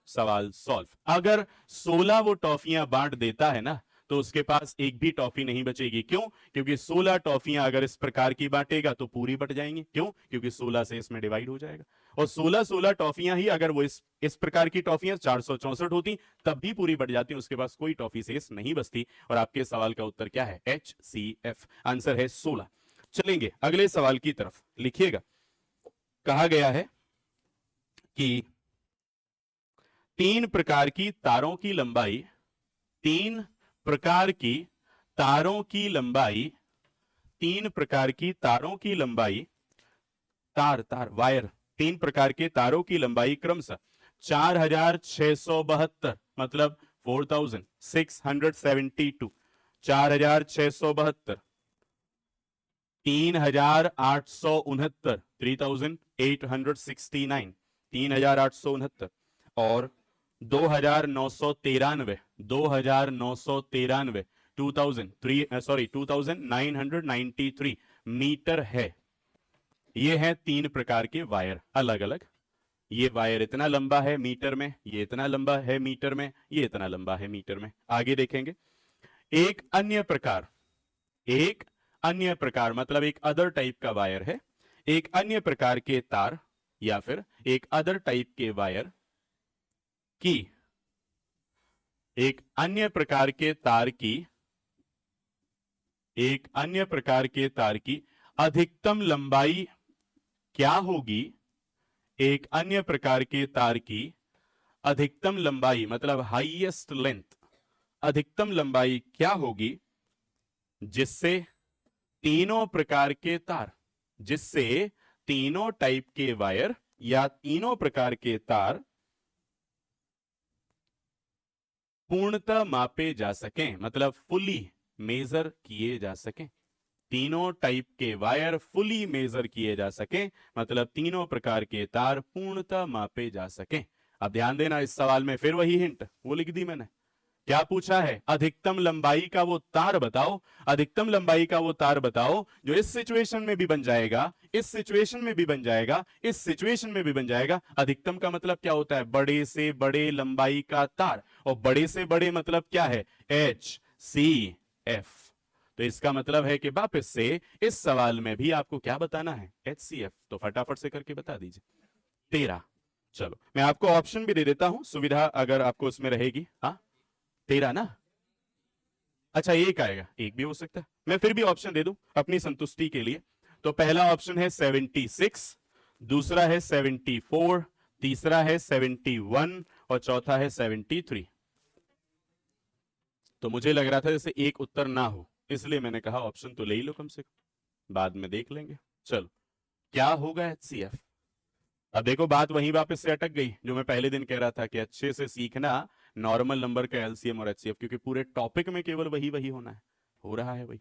सवाल सॉल्व। अगर 16 वो टॉफियां बांट देता है ना, तो उसके पास एक भी टॉफी नहीं बचेगी। क्यों, क्योंकि 16 टॉफियां अगर इस प्रकार की बांटेगा तो पूरी बट जाएंगी। क्यों, क्योंकि 16 से इसमें डिवाइड हो जाएगा। और 16 टॉफियां ही अगर वो इस प्रकार की टॉफियां 464 होती तब भी पूरी बट जाती, उसके पास कोई टॉफी शेष नहीं बचती। और आपके सवाल का उत्तर क्या है, HCF। आंसर है 16। चलेंगे अगले सवाल की तरफ, लिखिएगा। कहा गया है कि तीन प्रकार की तारों की लंबाई, तीन प्रकार की तारों की लंबाई, तीन प्रकार की तारों की लंबाई, तार वायर, तीन प्रकार के तारों की लंबाई क्रमशः 4672, मतलब 4672, 4672, 3869, 3869, 3869, और 2993, 2993, 2993 मीटर है। ये है तीन प्रकार के वायर अलग अलग। ये वायर इतना लंबा है मीटर में, ये इतना लंबा है मीटर में, ये इतना लंबा है मीटर में। आगे देखेंगे। एक अन्य प्रकार, एक अन्य प्रकार मतलब एक अदर टाइप का वायर है। एक अन्य प्रकार के तार या फिर एक अदर टाइप के वायर की, एक अन्य प्रकार के तार की, एक अन्य प्रकार के तार की अधिकतम लंबाई क्या होगी। एक अन्य प्रकार के तार की अधिकतम लंबाई मतलब हाईएस्ट लेंथ, अधिकतम लंबाई क्या होगी जिससे तीनों प्रकार के तार, जिससे तीनों टाइप के वायर या तीनों प्रकार के तार पूर्णतः मापे जा सकें, मतलब फुली मेजर किए जा सकें। तीनों टाइप के वायर फुली मेजर किए जा सकें, मतलब तीनों प्रकार के तार पूर्णतः मापे जा सकें। अब ध्यान देना, इस सवाल में फिर वही हिंट वो लिख दी मैंने। क्या पूछा है, अधिकतम लंबाई का वो तार बताओ, अधिकतम लंबाई का वो तार बताओ जो इस सिचुएशन में भी बन जाएगा, इस सिचुएशन में भी बन जाएगा, इस सिचुएशन में भी बन जाएगा। अधिकतम का मतलब क्या होता है, बड़े से बड़े लंबाई का तार, और बड़े से बड़े मतलब क्या है, HCF। तो इसका मतलब है कि वापस से इस सवाल में भी आपको क्या बताना है, HCF। तो फटाफट से करके बता दीजिए। 13। चलो मैं आपको ऑप्शन भी दे देता हूं, सुविधा अगर आपको उसमें रहेगी। हाँ 13 ना, अच्छा एक आएगा, एक भी हो सकता है, मैं फिर भी ऑप्शन दे दूं अपनी संतुष्टि के लिए। तो पहला ऑप्शन है 76, दूसरा है 74, तीसरा है 71 और चौथा है 73। तो मुझे लग रहा था जैसे एक उत्तर ना हो, इसलिए मैंने कहा ऑप्शन तो ले ही लो कम से कम, बाद में देख लेंगे। चलो क्या होगा HCF। अब देखो बात वहीं वापस से अटक गई जो मैं पहले दिन कह रहा था कि अच्छे से सीखना नॉर्मल नंबर का LCM और HCF, क्योंकि पूरे टॉपिक में केवल वही वही होना है, हो रहा है वही।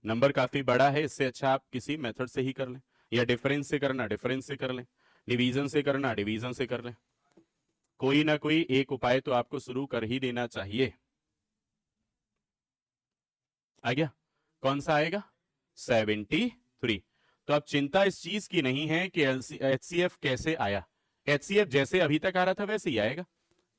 नंबर काफी बड़ा है, इससे अच्छा आप किसी मेथड से ही कर लें, या डिफरेंस से करना डिफरेंस से कर लें, डिवीजन से करना डिवीजन से कर लें। कोई ना कोई एक उपाय तो आपको शुरू कर ही देना चाहिए। आ गया? कौन सा आएगा? 73। तो अब चिंता इस चीज की नहीं है कि HCF कैसे आया, HCF जैसे अभी तक आ रहा था वैसे ही आएगा,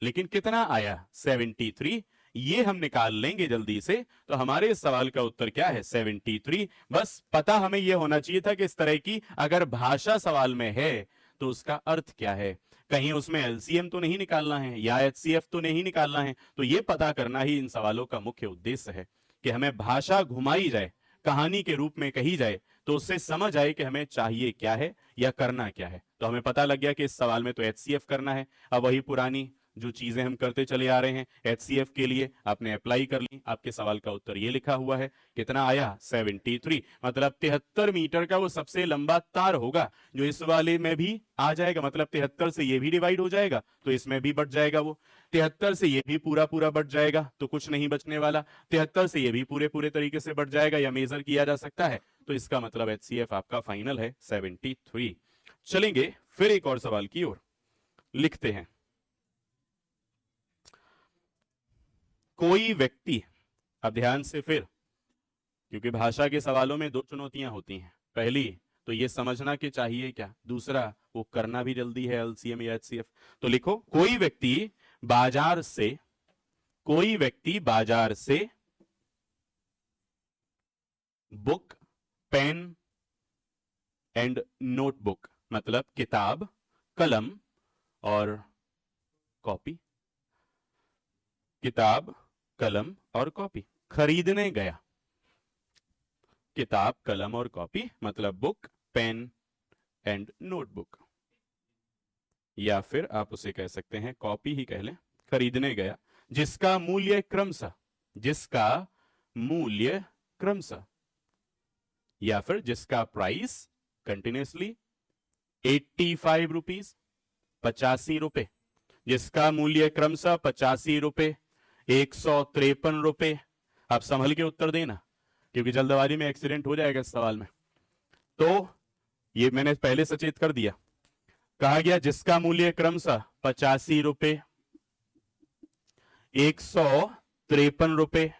लेकिन कितना आया? 73। ये हम निकाल लेंगे जल्दी से। तो हमारे इस सवाल का उत्तर क्या है? 73। बस पता हमें यह होना चाहिए था कि इस तरह की अगर भाषा सवाल में है तो उसका अर्थ क्या है, कहीं उसमें LCM तो नहीं निकालना है या HCF तो नहीं निकालना है। तो यह पता करना ही इन सवालों का मुख्य उद्देश्य है कि हमें भाषा घुमाई जाए, कहानी के रूप में कही जाए, तो उससे समझ आए कि हमें चाहिए क्या है या करना क्या है। तो हमें पता लग गया कि इस सवाल में तो HCF करना है। अब वही पुरानी जो चीजें हम करते चले आ रहे हैं HCF के लिए आपने अप्लाई कर ली। आपके सवाल का उत्तर ये लिखा हुआ है, कितना आया? 73। मतलब 73 मीटर का वो सबसे लंबा तार होगा जो इस वाले में भी आ जाएगा। मतलब 73 से ये भी डिवाइड हो जाएगा तो इसमें भी बढ़ जाएगा, वो 73 से ये भी पूरा पूरा बढ़ जाएगा तो कुछ नहीं बचने वाला, 73 से ये भी पूरे पूरे तरीके से बढ़ जाएगा या मेजर किया जा सकता है। तो इसका मतलब HCF आपका फाइनल है 73। चलेंगे फिर एक और सवाल की ओर, लिखते हैं। कोई व्यक्ति, अब ध्यान से फिर, क्योंकि भाषा के सवालों में दो चुनौतियां होती हैं, पहली तो ये समझना कि चाहिए क्या, दूसरा वो करना भी जल्दी है LCM या HCF। तो लिखो, कोई व्यक्ति बाजार से बुक, पेन एंड नोटबुक, मतलब किताब, कलम और कॉपी, किताब, कलम और कॉपी खरीदने गया। किताब, कलम और कॉपी मतलब बुक, पेन एंड नोटबुक, या फिर आप उसे कह सकते हैं कॉपी ही कह लें। खरीदने गया जिसका मूल्य क्रमशः या फिर जिसका प्राइस कंटिन्यूसली 85 रुपीज, 85 रुपए, जिसका मूल्य क्रमशः 85 रुपए, 153 रुपए। आप संभल के उत्तर देना क्योंकि जल्दबाजी में एक्सीडेंट हो जाएगा इस सवाल में। तो ये मैंने पहले सचेत कर दिया, कहा गया जिसका मूल्य क्रमशः 85 रुपए, 153 रुपए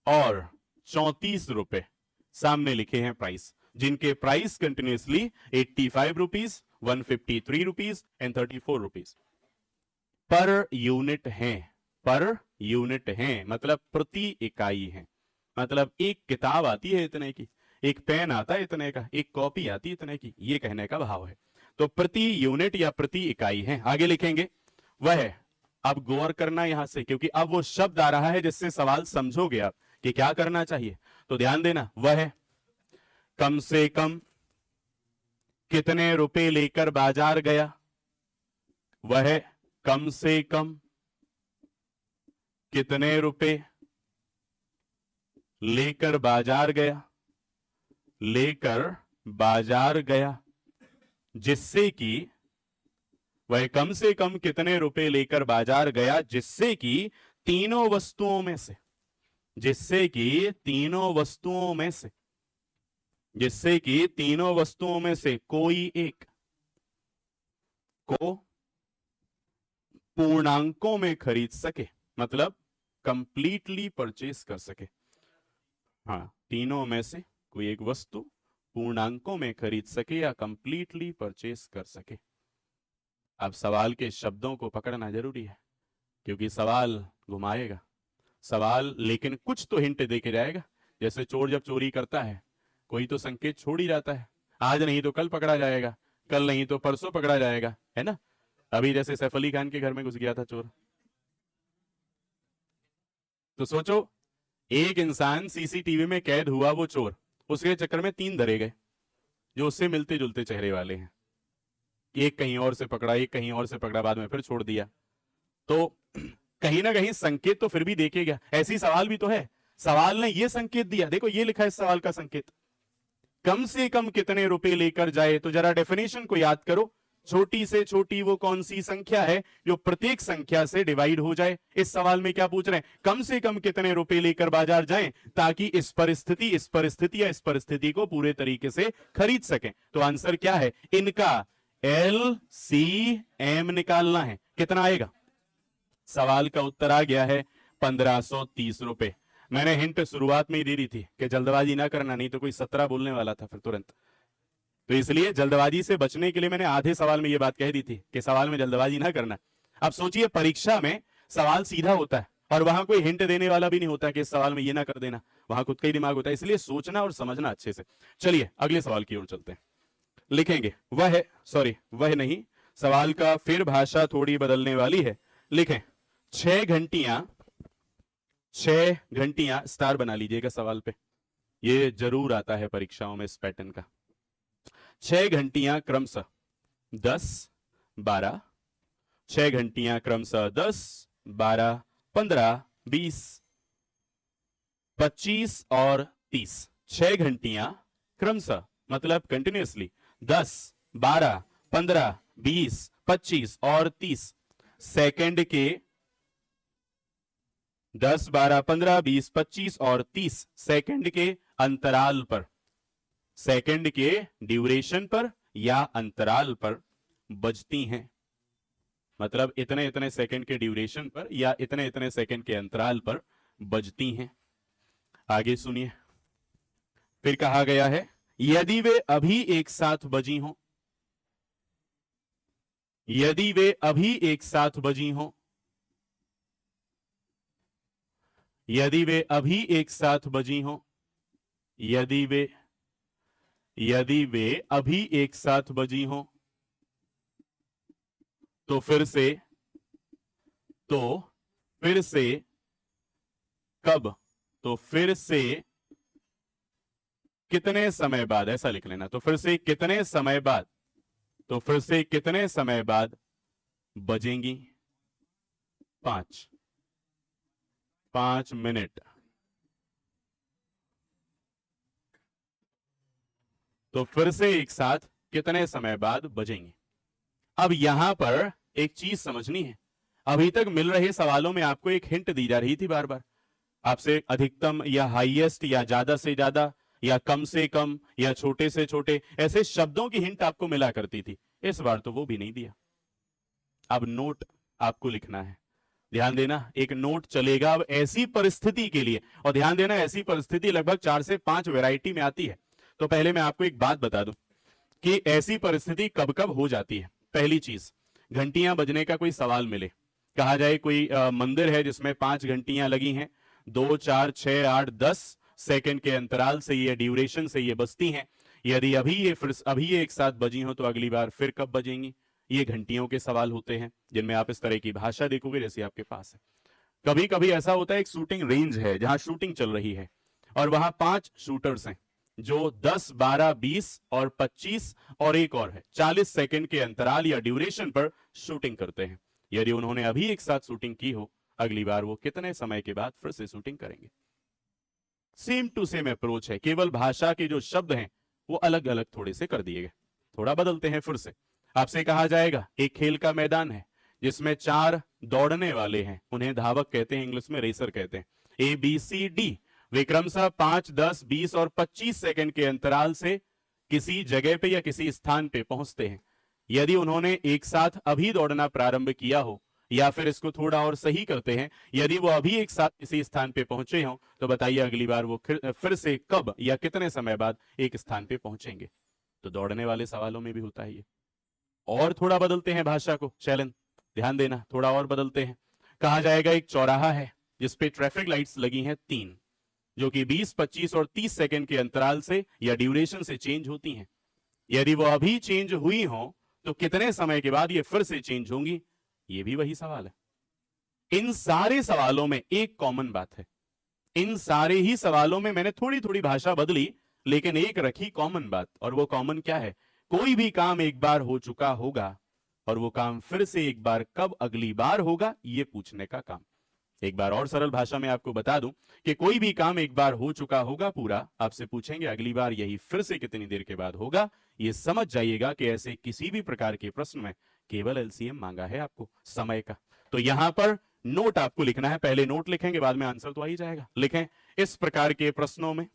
और 34 रुपए सामने लिखे हैं प्राइस, जिनके price continuously 85 rupees, 153 rupees and 34 rupees per unit हैं, मतलब प्रति इकाई है। मतलब एक किताब आती है इतने की, एक पेन आता है इतने का, एक कॉपी आती है इतने की, ये कहने का भाव है। तो प्रति यूनिट या प्रति इकाई है। आगे लिखेंगे वह, अब गौर करना यहां से, क्योंकि अब वो शब्द आ रहा है जिससे सवाल समझोगे आप कि क्या करना चाहिए। तो ध्यान देना, वह कम से कम कितने रुपए लेकर बाजार गया, वह कम से कम कितने रुपए लेकर बाजार गया, जिससे कि वह कम से कम कितने रुपए लेकर बाजार गया जिससे कि तीनों वस्तुओं में से कोई एक को पूर्णांकों में खरीद सके, मतलब कंप्लीटली परचेस कर सके। हाँ, तीनों में से कोई एक वस्तु पूर्णांकों में खरीद सके या कंप्लीटली परचेस कर सके। अब सवाल के शब्दों को पकड़ना जरूरी है क्योंकि सवाल घुमाएगा सवाल, लेकिन कुछ तो हिंट दे के जाएगा। जैसे चोर जब चोरी करता है कोई तो संकेत छोड़ ही जाता है, आज नहीं तो कल पकड़ा जाएगा, कल नहीं तो परसों पकड़ा जाएगा, है ना। अभी जैसे सैफ अली खान के घर में घुस गया था चोर, तो सोचो एक इंसान CCTV में कैद हुआ, वो चोर, उसके चक्कर में 3 धरे गए जो उससे मिलते जुलते चेहरे वाले हैं। एक कहीं और से पकड़ा, एक कहीं और से पकड़ा, बाद में फिर छोड़ दिया। तो कहीं ना कहीं संकेत तो फिर भी देखेगा। ऐसी सवाल भी तो है, सवाल ने ये संकेत दिया, देखो ये लिखा है इस सवाल का संकेत, कम से कम कितने रुपए लेकर जाए। तो जरा डेफिनेशन को याद करो, छोटी से छोटी वो कौन सी संख्या है जो प्रत्येक संख्या से डिवाइड हो जाए। इस सवाल में क्या पूछ रहे हैं, कम से कम कितने रुपए लेकर बाजार जाएं ताकि इस परिस्थिति या इस परिस्थिति को पूरे तरीके से खरीद सकें। तो आंसर क्या है, इनका LCM निकालना है। कितना आएगा, सवाल का उत्तर आ गया है 1530 रुपए। मैंने हिंट शुरुआत में ही दे दी थी कि जल्दबाजी ना करना, नहीं तो कोई 17 बोलने वाला था फिर तुरंत। तो इसलिए जल्दबाजी से बचने के लिए मैंने आधे सवाल में यह बात कह दी थी कि सवाल में जल्दबाजी ना करना। अब सोचिए परीक्षा में सवाल सीधा होता है और वहां कोई हिंट देने वाला भी नहीं होता कि इस सवाल में ये ना कर देना, वहां खुद का ही दिमाग होता है, इसलिए सोचना और समझना अच्छे से। चलिए अगले सवाल की ओर चलते हैं। लिखेंगे वह नहीं, सवाल का फिर भाषा थोड़ी बदलने वाली है। लिखें 6 घंटियां, स्टार बना लीजिएगा सवाल पे, ये जरूर आता है परीक्षाओं में इस पैटर्न का। 6 घंटियां क्रमशः 10, 12, 6 घंटियां क्रमशः 10, 12, 15, 20, 25 और 30। 6 घंटियां क्रमशः मतलब कंटिन्यूअसली 10, 12, 15, 20, 25 और 30 सेकंड के 10, 12, 15, 20, 25 और 30 सेकंड के अंतराल पर, सेकंड के ड्यूरेशन पर या अंतराल पर बजती हैं। मतलब इतने इतने सेकंड के ड्यूरेशन पर या इतने इतने सेकंड के अंतराल पर बजती हैं। आगे सुनिए, फिर कहा गया है यदि वे अभी एक साथ बजी हों, यदि वे अभी एक साथ बजी हों, यदि वे अभी एक साथ बजी हों, यदि वे अभी एक साथ बजी हों, तो फिर से कब, तो फिर से कितने समय बाद, ऐसा लिख लेना। तो फिर से कितने समय बाद, तो फिर से कितने समय बाद बजेंगी, 5 मिनट। तो फिर से एक साथ कितने समय बाद बजेंगे। अब यहां पर एक चीज समझनी है, अभी तक मिल रहे सवालों में आपको एक हिंट दी जा रही थी बार बार, आपसे अधिकतम या हाईएस्ट या ज्यादा से ज्यादा या कम से कम या छोटे से छोटे, ऐसे शब्दों की हिंट आपको मिला करती थी। इस बार तो वो भी नहीं दिया। अब नोट आपको लिखना है, ध्यान देना, एक नोट चलेगा अब ऐसी परिस्थिति के लिए। और ध्यान देना, ऐसी परिस्थिति लगभग 4 से 5 वैरायटी में आती है। तो पहले मैं आपको एक बात बता दूं कि ऐसी परिस्थिति कब कब हो जाती है। पहली चीज, घंटियां बजने का कोई सवाल मिले, कहा जाए कोई मंदिर है जिसमें 5 घंटियां लगी हैं, 2, 4, 6, 8, 10 सेकंड के अंतराल से ये ड्यूरेशन से ये बजती हैं। यदि अभी ये एक साथ बजी हो तो अगली बार फिर कब बजेंगी। ये घंटियों के सवाल होते हैं जिनमें आप इस तरह की भाषा देखोगे जैसे आपके पास है। कभी कभी ऐसा होता है एक शूटिंग रेंज है जहां शूटिंग चल रही है और वहां 5 शूटर्स हैं जो 10, 12, 20 और 25 और एक और है 40 सेकंड के अंतराल या ड्यूरेशन पर शूटिंग करते हैं। यदि उन्होंने अभी एक साथ शूटिंग की हो, अगली बार वो कितने समय के बाद फिर से शूटिंग करेंगे। सेम टू सेम अप्रोच है, केवल भाषा के जो शब्द हैं वो अलग अलग थोड़े से कर दिए गए। थोड़ा बदलते हैं फिर से। आपसे कहा जाएगा एक खेल का मैदान है जिसमें 4 दौड़ने वाले हैं, उन्हें धावक कहते हैं, इंग्लिश में रेसर कहते हैं। ABCD वे क्रमशः 5, 10, 20 और 25 सेकंड के अंतराल से किसी जगह पे या किसी स्थान पे पहुंचते हैं। यदि उन्होंने एक साथ अभी दौड़ना प्रारंभ किया हो, या फिर इसको थोड़ा और सही करते हैं, यदि वो अभी एक साथ किसी स्थान पे पहुंचे हों, तो बताइए अगली बार वो फिर से कब या कितने समय बाद एक स्थान पे पहुंचेंगे। तो दौड़ने वाले सवालों में भी होता है ये। और थोड़ा बदलते हैं भाषा को, चैलेंज ध्यान देना, थोड़ा और बदलते हैं। कहा जाएगा एक चौराहा है जिसपे ट्रैफिक लाइट्स लगी हैं 3, जो कि 20, 25 और 30 सेकंड के अंतराल से या ड्यूरेशन से चेंज होती हैं। यदि वो अभी चेंज हुई हो तो कितने समय के बाद ये फिर से चेंज होंगी। ये भी वही सवाल है। इन सारे सवालों में एक कॉमन बात है, इन सारे ही सवालों में मैंने थोड़ी थोड़ी भाषा बदली लेकिन एक रखी कॉमन बात। और वो कॉमन क्या है, कोई भी काम एक बार हो चुका होगा और वो काम फिर से एक बार कब अगली बार होगा, ये पूछने का काम। एक बार और सरल भाषा में आपको बता दूं कि कोई भी काम एक बार हो चुका होगा पूरा, आपसे पूछेंगे अगली बार यही फिर से कितनी देर के बाद होगा, ये समझ जाइएगा कि ऐसे किसी भी प्रकार के प्रश्न में केवल एलसीएम मांगा है आपको समय का। तो यहां पर नोट आपको लिखना है, पहले नोट लिखेंगे, बाद में आंसर तो आ ही जाएगा। लिखें, इस प्रकार के प्रश्नों में,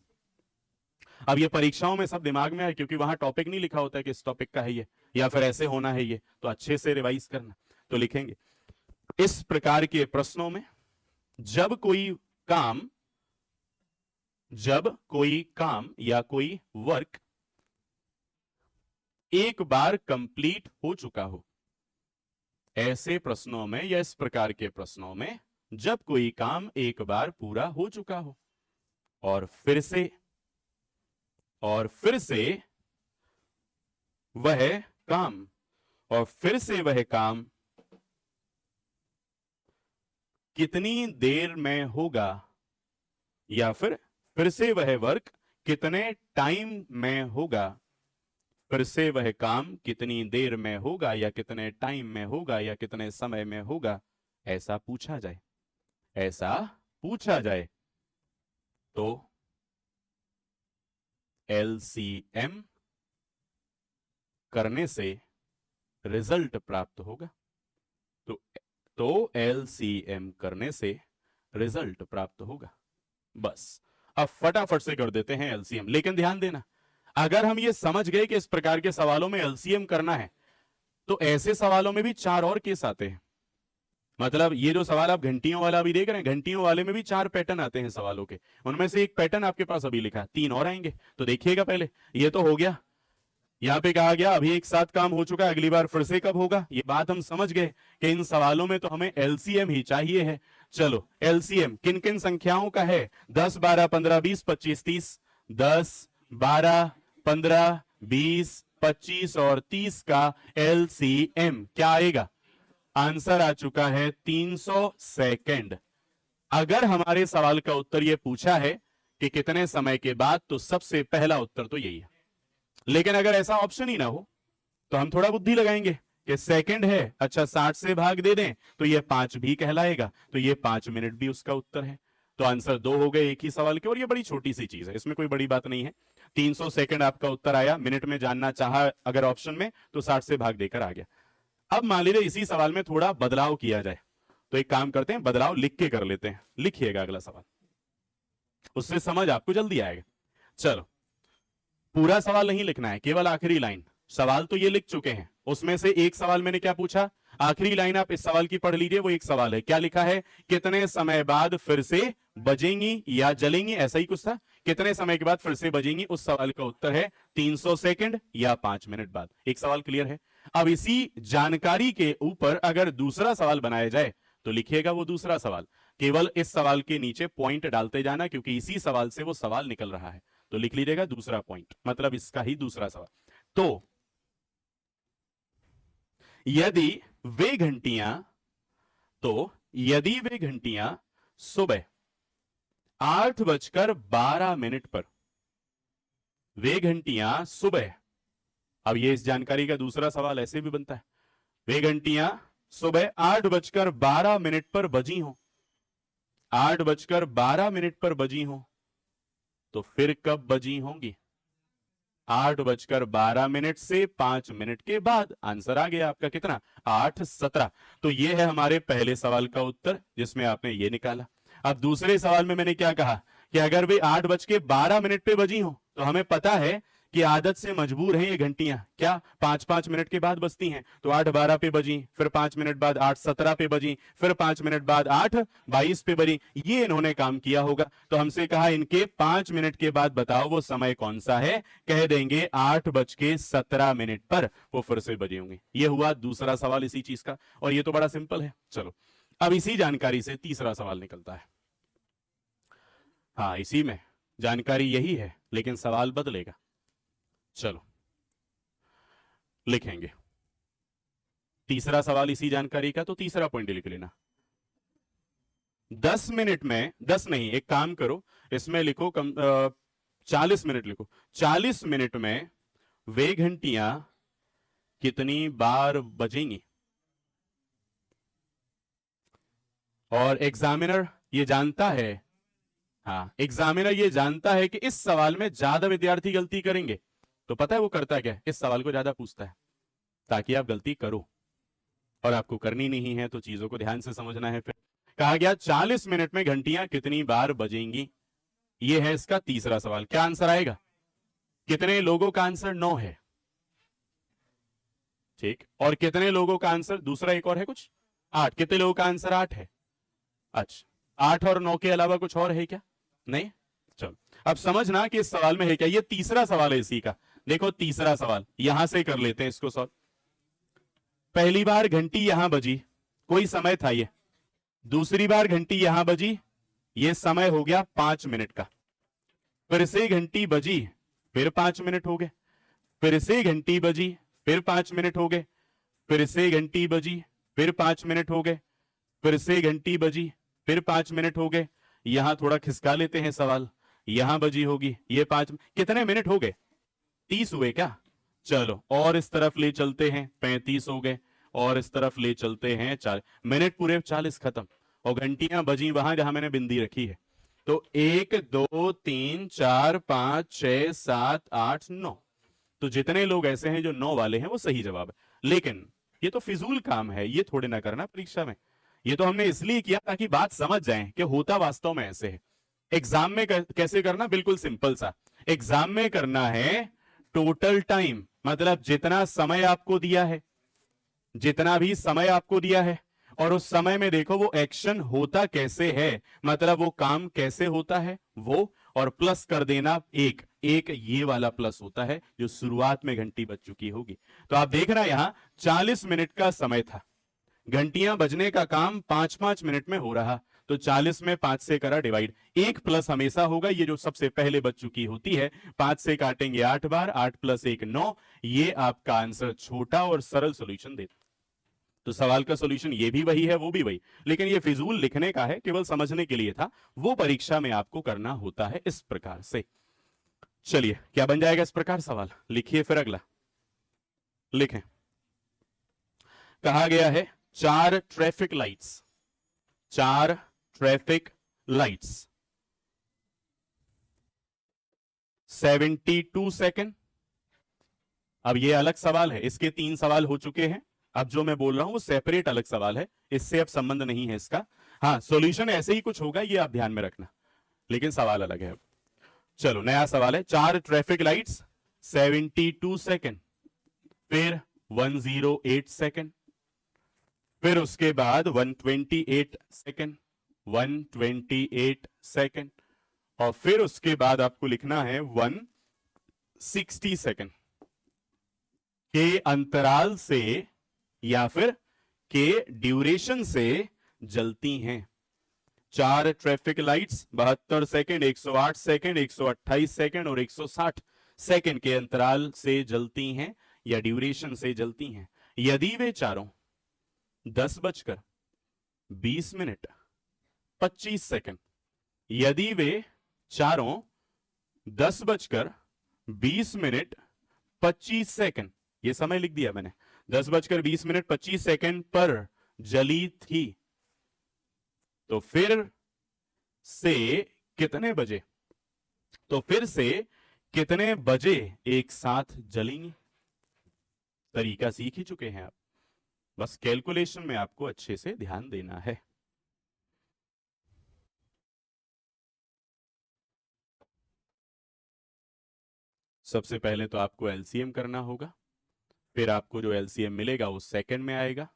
अब ये परीक्षाओं में सब दिमाग में है क्योंकि वहां टॉपिक नहीं लिखा होता है कि इस टॉपिक का है ये या फिर ऐसे होना है ये, तो अच्छे से रिवाइज करना। तो लिखेंगे, इस प्रकार के प्रश्नों में जब कोई काम या कोई वर्क एक बार कंप्लीट हो चुका हो, ऐसे प्रश्नों में या इस प्रकार के प्रश्नों में जब कोई काम एक बार पूरा हो चुका हो और फिर से वह काम कितनी देर में होगा या फिर से वह वर्क कितने टाइम में होगा, फिर से वह काम कितनी देर में होगा या कितने टाइम में होगा या कितने समय में होगा, ऐसा पूछा जाए तो एलसीएम करने से रिजल्ट प्राप्त होगा। तो एलसीएम करने से रिजल्ट प्राप्त होगा। बस अब फटाफट से कर देते हैं एलसीएम। लेकिन ध्यान देना, अगर हम ये समझ गए कि इस प्रकार के सवालों में एलसीएम करना है, तो ऐसे सवालों में भी 4 और केस आते हैं। मतलब ये जो सवाल आप घंटियों वाला भी देख रहे हैं, घंटियों वाले में भी 4 पैटर्न आते हैं सवालों के, उनमें से एक पैटर्न आपके पास अभी लिखा है, 3 और आएंगे। तो देखिएगा, पहले ये तो हो गया, यहां पे कहा गया अभी एक साथ काम हो चुका है, अगली बार फिर से कब होगा, ये बात हम समझ गए कि इन सवालों में तो हमें एलसीएम ही चाहिए है। चलो, एलसीएम किन किन संख्याओं का है? 10, 12, 15, 20, 25, 30। 10, 12, 15, 20, 25 और 30 का एलसीएम क्या आएगा? आंसर आ चुका है 300 सेकेंड। अगर हमारे सवाल का उत्तर यह पूछा है कि कितने समय के बाद, तो सबसे पहला उत्तर तो यही है। लेकिन अगर ऐसा ऑप्शन ही ना हो तो हम थोड़ा बुद्धि लगाएंगे कि सेकंड है, अच्छा 60 से भाग दे दें तो ये 5 भी कहलाएगा, तो ये 5 मिनट भी उसका उत्तर है। तो आंसर 2 हो गए एक ही सवाल के, और ये बड़ी छोटी सी चीज है, इसमें कोई बड़ी बात नहीं है। 300 सेकंड आपका उत्तर आया, मिनट में जानना चाहा अगर ऑप्शन में तो 60 से भाग देकर आ गया। अब मान लीजिए इसी सवाल में थोड़ा बदलाव किया जाए, तो एक काम करते हैं, बदलाव लिख के कर लेते हैं। लिखिएगा अगला सवाल, उससे समझ आपको जल्दी आएगा। चलो, पूरा सवाल नहीं लिखना है, केवल आखिरी लाइन। सवाल तो ये लिख चुके हैं, उसमें से एक सवाल मैंने क्या पूछा, आखिरी लाइन आप इस सवाल की पढ़ लीजिए। वो एक सवाल है, क्या लिखा है? कितने समय बाद फिर से बजेंगी या जलेंगी, ऐसा ही कुछ था। कितने समय के बाद फिर से बजेंगी, उस सवाल का उत्तर है 300 सेकंड या 5 मिनट बाद। एक सवाल क्लियर है। अब इसी जानकारी के ऊपर अगर दूसरा सवाल बनाया जाए तो लिखिएगा वो दूसरा सवाल, केवल इस सवाल के नीचे पॉइंट डालते जाना, क्योंकि इसी सवाल से वो सवाल निकल रहा है। तो लिख लीजिएगा दूसरा पॉइंट, मतलब इसका ही दूसरा सवाल। तो यदि वे घंटियां सुबह 8:12 पर, वे घंटियां सुबह, अब ये इस जानकारी का दूसरा सवाल ऐसे भी बनता है, वे घंटियां सुबह 8:12 पर बजी हो, 8:12 पर बजी हो, तो फिर कब बजी होंगी? 8:12 से 5 मिनट के बाद। आंसर आ गया आपका कितना? 8:17। तो ये है हमारे पहले सवाल का उत्तर, जिसमें आपने ये निकाला। अब दूसरे सवाल में मैंने क्या कहा कि अगर वे 8:12 पे बजी हो, तो हमें पता है कि आदत से मजबूर हैं ये घंटियां, क्या 5-5 मिनट के बाद बजती हैं। तो 8:12 पे बजी, फिर 5 मिनट बाद 8:17 पे बजी, फिर 5 मिनट बाद 8:22 पे बजी। ये इन्होंने काम किया होगा। तो हमसे कहा इनके 5 मिनट के बाद बताओ वो समय कौन सा है, कह देंगे 8:17 पर वो फिर से बजे होंगे। ये हुआ दूसरा सवाल इसी चीज का, और ये तो बड़ा सिंपल है। चलो, अब इसी जानकारी से तीसरा सवाल निकलता है। हाँ, इसी में जानकारी यही है, लेकिन सवाल बदलेगा। चलो लिखेंगे तीसरा सवाल इसी जानकारी का, तो तीसरा पॉइंट लिख लेना। 10 मिनट में, 10 नहीं, एक काम करो, इसमें लिखो 40 मिनट लिखो। 40 मिनट में वे घंटियां कितनी बार बजेंगी? और एग्जामिनर ये जानता है, हाँ, एग्जामिनर ये जानता है कि इस सवाल में ज्यादा विद्यार्थी गलती करेंगे, तो पता है वो करता क्या है, इस सवाल को ज्यादा पूछता है ताकि आप गलती करो, और आपको करनी नहीं है तो चीजों को ध्यान से समझना है। फिर कहा गया 40 मिनट में घंटियां कितनी बार बजेंगी, ये है इसका तीसरा सवाल। क्या आंसर आएगा? कितने लोगों का आंसर 9 है, ठीक, और कितने लोगों का आंसर, दूसरा एक और है कुछ, 8। कितने लोगों का आंसर 8 है? अच्छा, 8 और 9 के अलावा कुछ और है क्या? नहीं। चलो अब समझना कि इस सवाल में है क्या। ये तीसरा सवाल है इसी का। देखो तीसरा सवाल यहां से कर लेते हैं इसको सॉल्व। पहली बार घंटी यहां बजी, कोई समय था ये। दूसरी बार घंटी यहां बजी, ये समय हो गया 5 मिनट का। फिर से घंटी बजी, फिर 5 मिनट हो गए। फिर से घंटी बजी, फिर 5 मिनट हो गए। फिर से घंटी बजी, फिर 5 मिनट हो गए। फिर से घंटी बजी, फिर 5 मिनट हो गए। यहां थोड़ा खिसका लेते हैं सवाल, यहां बजी होगी ये 5, कितने मिनट हो गए? 30 हुए क्या? चलो और इस तरफ ले चलते हैं, 35 हो गए, और इस तरफ ले चलते हैं 40 मिनट, पूरे 40 खत्म। और घंटियां बजी वहां जहां मैंने बिंदी रखी है। तो 1 2 3 4 5 6 7 8 9, तो जितने लोग ऐसे हैं जो 9 वाले हैं वो सही जवाब है। लेकिन ये तो फिजूल काम है, ये थोड़े ना करना परीक्षा में। ये तो हमने इसलिए किया ताकि बात समझ जाए कि होता वास्तव में ऐसे है। एग्जाम में कैसे करना, बिल्कुल सिंपल सा। एग्जाम में करना है टोटल टाइम, मतलब जितना समय आपको दिया है, जितना भी समय आपको दिया है, और उस समय में देखो वो एक्शन होता कैसे है, मतलब वो काम कैसे होता है वो, और प्लस कर देना एक एक, ये वाला प्लस होता है जो शुरुआत में घंटी बज चुकी होगी। तो आप देख रहे हैं यहां 40 मिनट का समय था, घंटियां बजने का काम 5-5 मिनट में हो रहा, तो 40 में 5 से करा डिवाइड, एक प्लस हमेशा होगा, ये जो सबसे पहले बच चुकी होती है। 5 से काटेंगे 8 बार, 8 + 1 9, ये आपका आंसर छोटा और सरल सॉल्यूशन देता। तो सवाल का सॉल्यूशन ये भी वही है वो भी वही, लेकिन ये फिजूल लिखने का है, केवल समझने के लिए था। वो परीक्षा में आपको करना होता है इस प्रकार से। चलिए क्या बन जाएगा इस प्रकार सवाल, लिखिए फिर अगला लिखें। कहा गया है 4 traffic lights, 4 traffic lights 72 second. अब ये अलग सवाल है, इसके 3 सवाल हो चुके हैं। अब जो मैं बोल रहा हूं वो सेपरेट अलग सवाल है, इससे अब संबंध नहीं है इसका। हाँ सॉल्यूशन ऐसे ही कुछ होगा, ये आप ध्यान में रखना, लेकिन सवाल अलग है। चलो नया सवाल है, 4 ट्रैफिक लाइट्स 72 सेकेंड, फिर 108 सेकेंड, फिर उसके बाद 128 सेकेंड, 128 सेकेंड, और फिर उसके बाद आपको लिखना है 160 सेकेंड के अंतराल से या फिर के ड्यूरेशन से जलती हैं। 4 traffic lights 72 second, 108 second, 128 second और 160 सेकेंड के अंतराल से जलती हैं या ड्यूरेशन से जलती हैं। यदि वे चारों 10:20 25 सेकेंड, यदि वे चारों 10:20 25 सेकेंड, ये समय लिख दिया मैंने, 10:20 25 सेकेंड पर जली थी, तो फिर से कितने बजे, तो फिर से कितने बजे एक साथ जलेंगी? तरीका सीख ही चुके हैं आप, बस कैलकुलेशन में आपको अच्छे से ध्यान देना है। सबसे पहले तो आपको एलसीएम करना होगा, फिर आपको जो एलसीएम मिलेगा वो सेकंड में आएगा,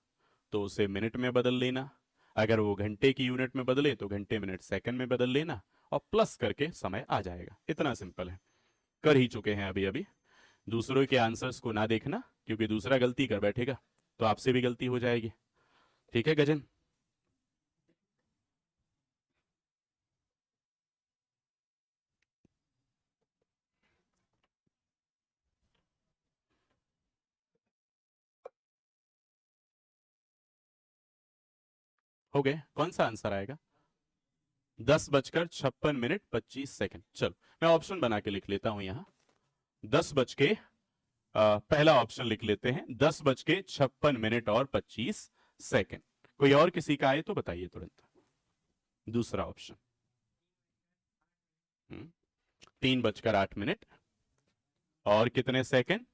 तो उसे मिनट में बदल लेना। अगर वो घंटे की यूनिट में बदले तो घंटे मिनट सेकंड में बदल लेना, और प्लस करके समय आ जाएगा। इतना सिंपल है, कर ही चुके हैं अभी अभी। दूसरों के आंसर्स को ना देखना, क्योंकि दूसरा गलती कर बैठेगा तो आपसे भी गलती हो जाएगी। ठीक है गजन? हो गए? कौन सा आंसर आएगा? 10:56 चलो मैं ऑप्शन बना के लिख लेता हूं यहां। 10 बज के पहला ऑप्शन लिख लेते हैं, 10:56 और 25 सेकेंड। कोई और किसी का आए तो बताइए तुरंत। दूसरा ऑप्शन 3:08, और कितने सेकंड?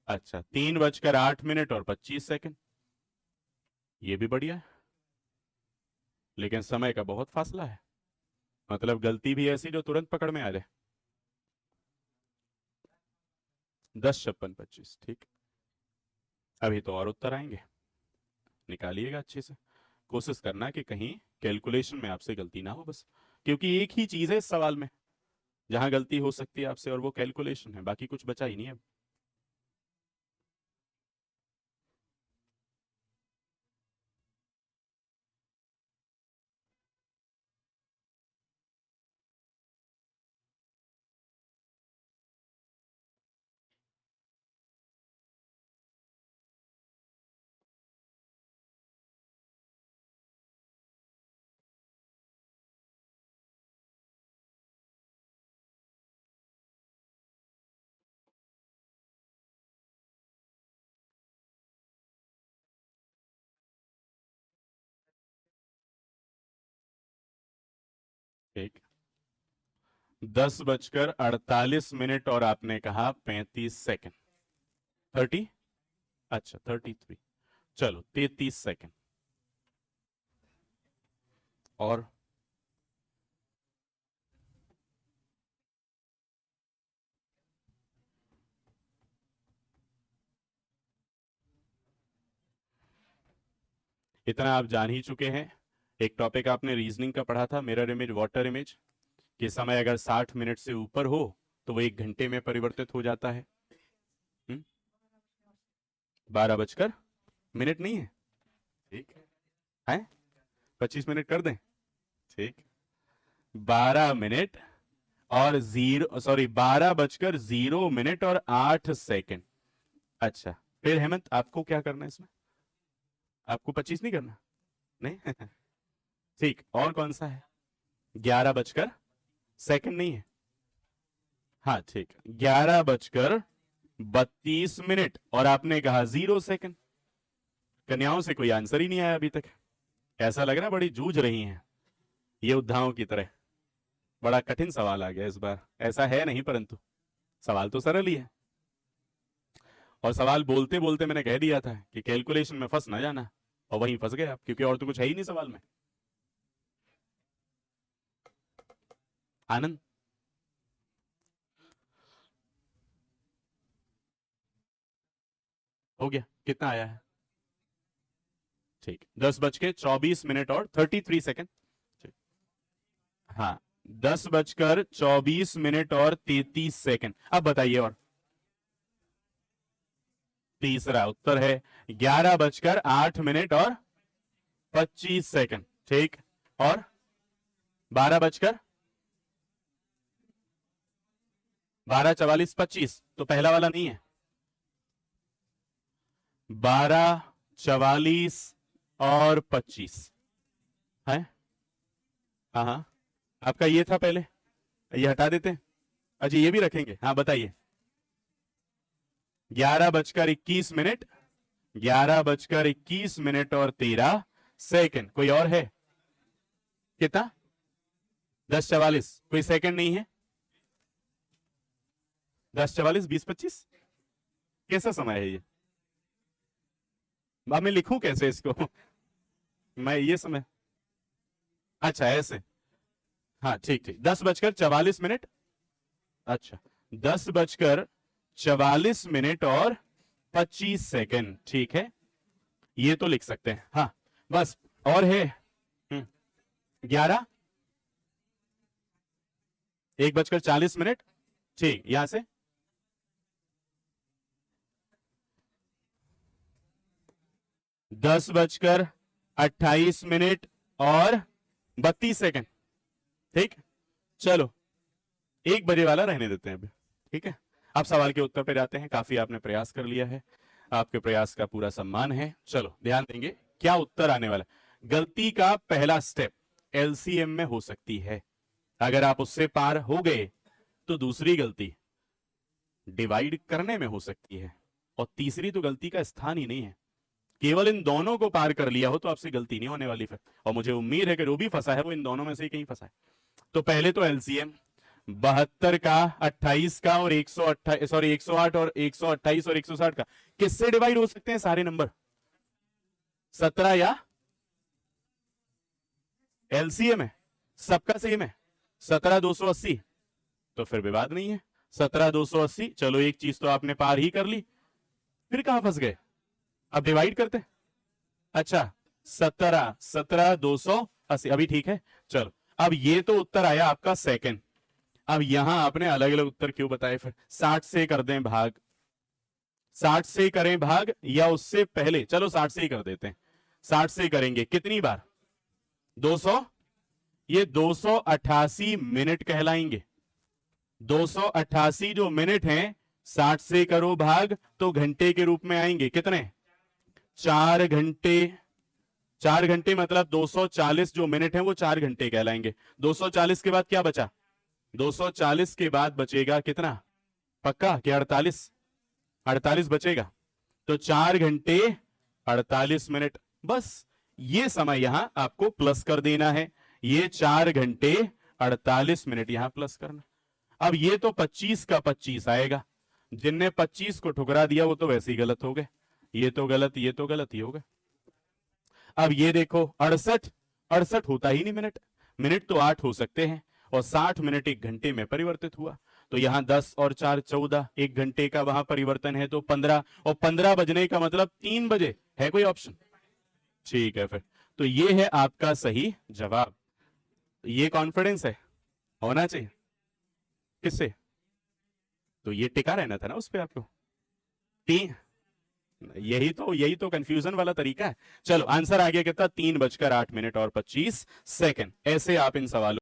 अच्छा, 3:08 और 25 सेकंड। ये भी बढ़िया है, लेकिन समय का बहुत फासला है, मतलब गलती भी ऐसी जो तुरंत पकड़ में आ जाए। 10:56, ठीक। अभी तो और उत्तर आएंगे, निकालिएगा अच्छे से। कोशिश करना कि कहीं कैलकुलेशन में आपसे गलती ना हो बस, क्योंकि एक ही चीज है इस सवाल में जहां गलती हो सकती है आपसे, और वो कैलकुलेशन है, बाकी कुछ बचा ही नहीं अब। ठीक, 10:48 और आपने कहा 35 सेकंड। 30, अच्छा 33, चलो 33 सेकंड। और इतना आप जान ही चुके हैं। एक टॉपिक आपने रीजनिंग का पढ़ा था, मिरर इमेज वाटर इमेज, कि समय अगर 60 मिनट से ऊपर हो तो वो 1 घंटे में परिवर्तित हो जाता है। 12 बजकर मिनट नहीं है, ठीक है, 25 मिनट कर दें, ठीक। 12 मिनट और 12:08 अच्छा, फिर हेमंत आपको क्या करना है इसमें? आपको 25 नहीं करना? नहीं ठीक, और कौन सा है? 11 बजकर नहीं है, हाँ ठीक, 11:32 और आपने कहा 0 सेकंड। कन्याओं से कोई आंसर ही नहीं आया अभी तक, ऐसा लग रहा है बड़ी जूझ रही हैं ये उद्धाओं की तरह। बड़ा कठिन सवाल आ गया इस बार, ऐसा है नहीं, परंतु सवाल तो सरल ही है। और सवाल बोलते बोलते मैंने कह दिया था कि कैलकुलेशन में फंस ना जाना, और वहीं फंस गए आप, क्योंकि और तो कुछ है ही नहीं सवाल में। आनंद, हो गया? कितना आया है? ठीक, 10:24 और 33 सेकंड। हाँ, 10:24 और 33 सेकंड। अब बताइए, और तीसरा उत्तर है 11:08 और 25 सेकंड, ठीक। और 12:44 तो पहला वाला नहीं है। 12:44 और 25 है। हाँ हाँ, आपका ये था पहले, ये हटा देते हैं। अच्छा, ये भी रखेंगे, हाँ बताइए। 11:21, 11:21 और 13 सेकंड। कोई और है? कितना? 10:44, कोई सेकंड नहीं है? 10:44, 20:25, कैसा समय है ये? अब मैं लिखूं कैसे इसको मैं ये समय, अच्छा ऐसे, हाँ ठीक ठीक, 10:44। अच्छा, 10:44 और 25 सेकंड, ठीक है, ये तो लिख सकते हैं, हाँ बस। और है 11, 1:40, ठीक, यहां से 10:28 और 32 सेकंड, ठीक। चलो, 1 बजे वाला रहने देते हैं अभी, ठीक है। अब सवाल के उत्तर पे जाते हैं, काफी आपने प्रयास कर लिया है, आपके प्रयास का पूरा सम्मान है। चलो ध्यान देंगे क्या उत्तर आने वाला है। गलती का पहला स्टेप एलसीएम में हो सकती है, अगर आप उससे पार हो गए तो दूसरी गलती डिवाइड करने में हो सकती है, और तीसरी तो गलती का स्थान ही नहीं है। केवल इन दोनों को पार कर लिया हो तो आपसे गलती नहीं होने वाली फिर, और मुझे उम्मीद है कि जो भी फंसा है वो इन दोनों में से ही कहीं फंसा है। तो पहले तो एलसीएम, 72 का, 28 का और 128, सॉरी 108 और 128 और 160 का किससे डिवाइड हो सकते हैं सारे नंबर? 17 या एलसीएम है, सबका सेम है 17,280, तो फिर विवाद नहीं है। 17,280, चलो एक चीज तो आपने पार ही कर ली, फिर कहां फंस गए? अब डिवाइड करते। अच्छा 17,280 अभी ठीक है। चलो अब ये तो उत्तर आया आपका सेकंड। अब यहां आपने अलग अलग उत्तर क्यों बताए? फिर 60 से कर दें भाग, 60 से करें भाग या उससे पहले? चलो 60 से ही कर देते हैं। 60 से करेंगे कितनी बार? 200, ये 288 मिनट कहलाएंगे। 288 जो मिनट हैं 60 से करो भाग तो घंटे के रूप में आएंगे। कितने? 4 घंटे। 4 घंटे मतलब 240 जो मिनट हैं वो 4 घंटे कहलाएंगे। 240 के बाद क्या बचा? 240 के बाद बचेगा कितना? पक्का कि 48? 48 बचेगा, तो 4 घंटे 48 मिनट। बस ये समय यहां आपको प्लस कर देना है, ये 4 घंटे 48 मिनट यहां प्लस करना। अब ये तो 25 का 25 आएगा, जिनने 25 को ठुकरा दिया वो तो वैसे ही गलत हो गए। ये तो गलत, ये तो गलत ही होगा। अब ये देखो 68, 68 होता ही नहीं मिनट, मिनट तो 8 हो सकते हैं, और 60 मिनट एक घंटे में परिवर्तित हुआ, तो यहां 10 और 4 14, एक घंटे का वहां परिवर्तन है तो 15, और 15 बजने का मतलब 3 बजे। है कोई ऑप्शन? ठीक है फिर, तो ये है आपका सही जवाब। ये कॉन्फिडेंस है, होना चाहिए। किससे? तो ये टिका रहना था ना उस पे आपको। तीन, यही तो कंफ्यूजन वाला तरीका है। चलो आंसर आ गया कितना? 3 बजकर 8 मिनट और 25 सेकंड। ऐसे आप इन सवालों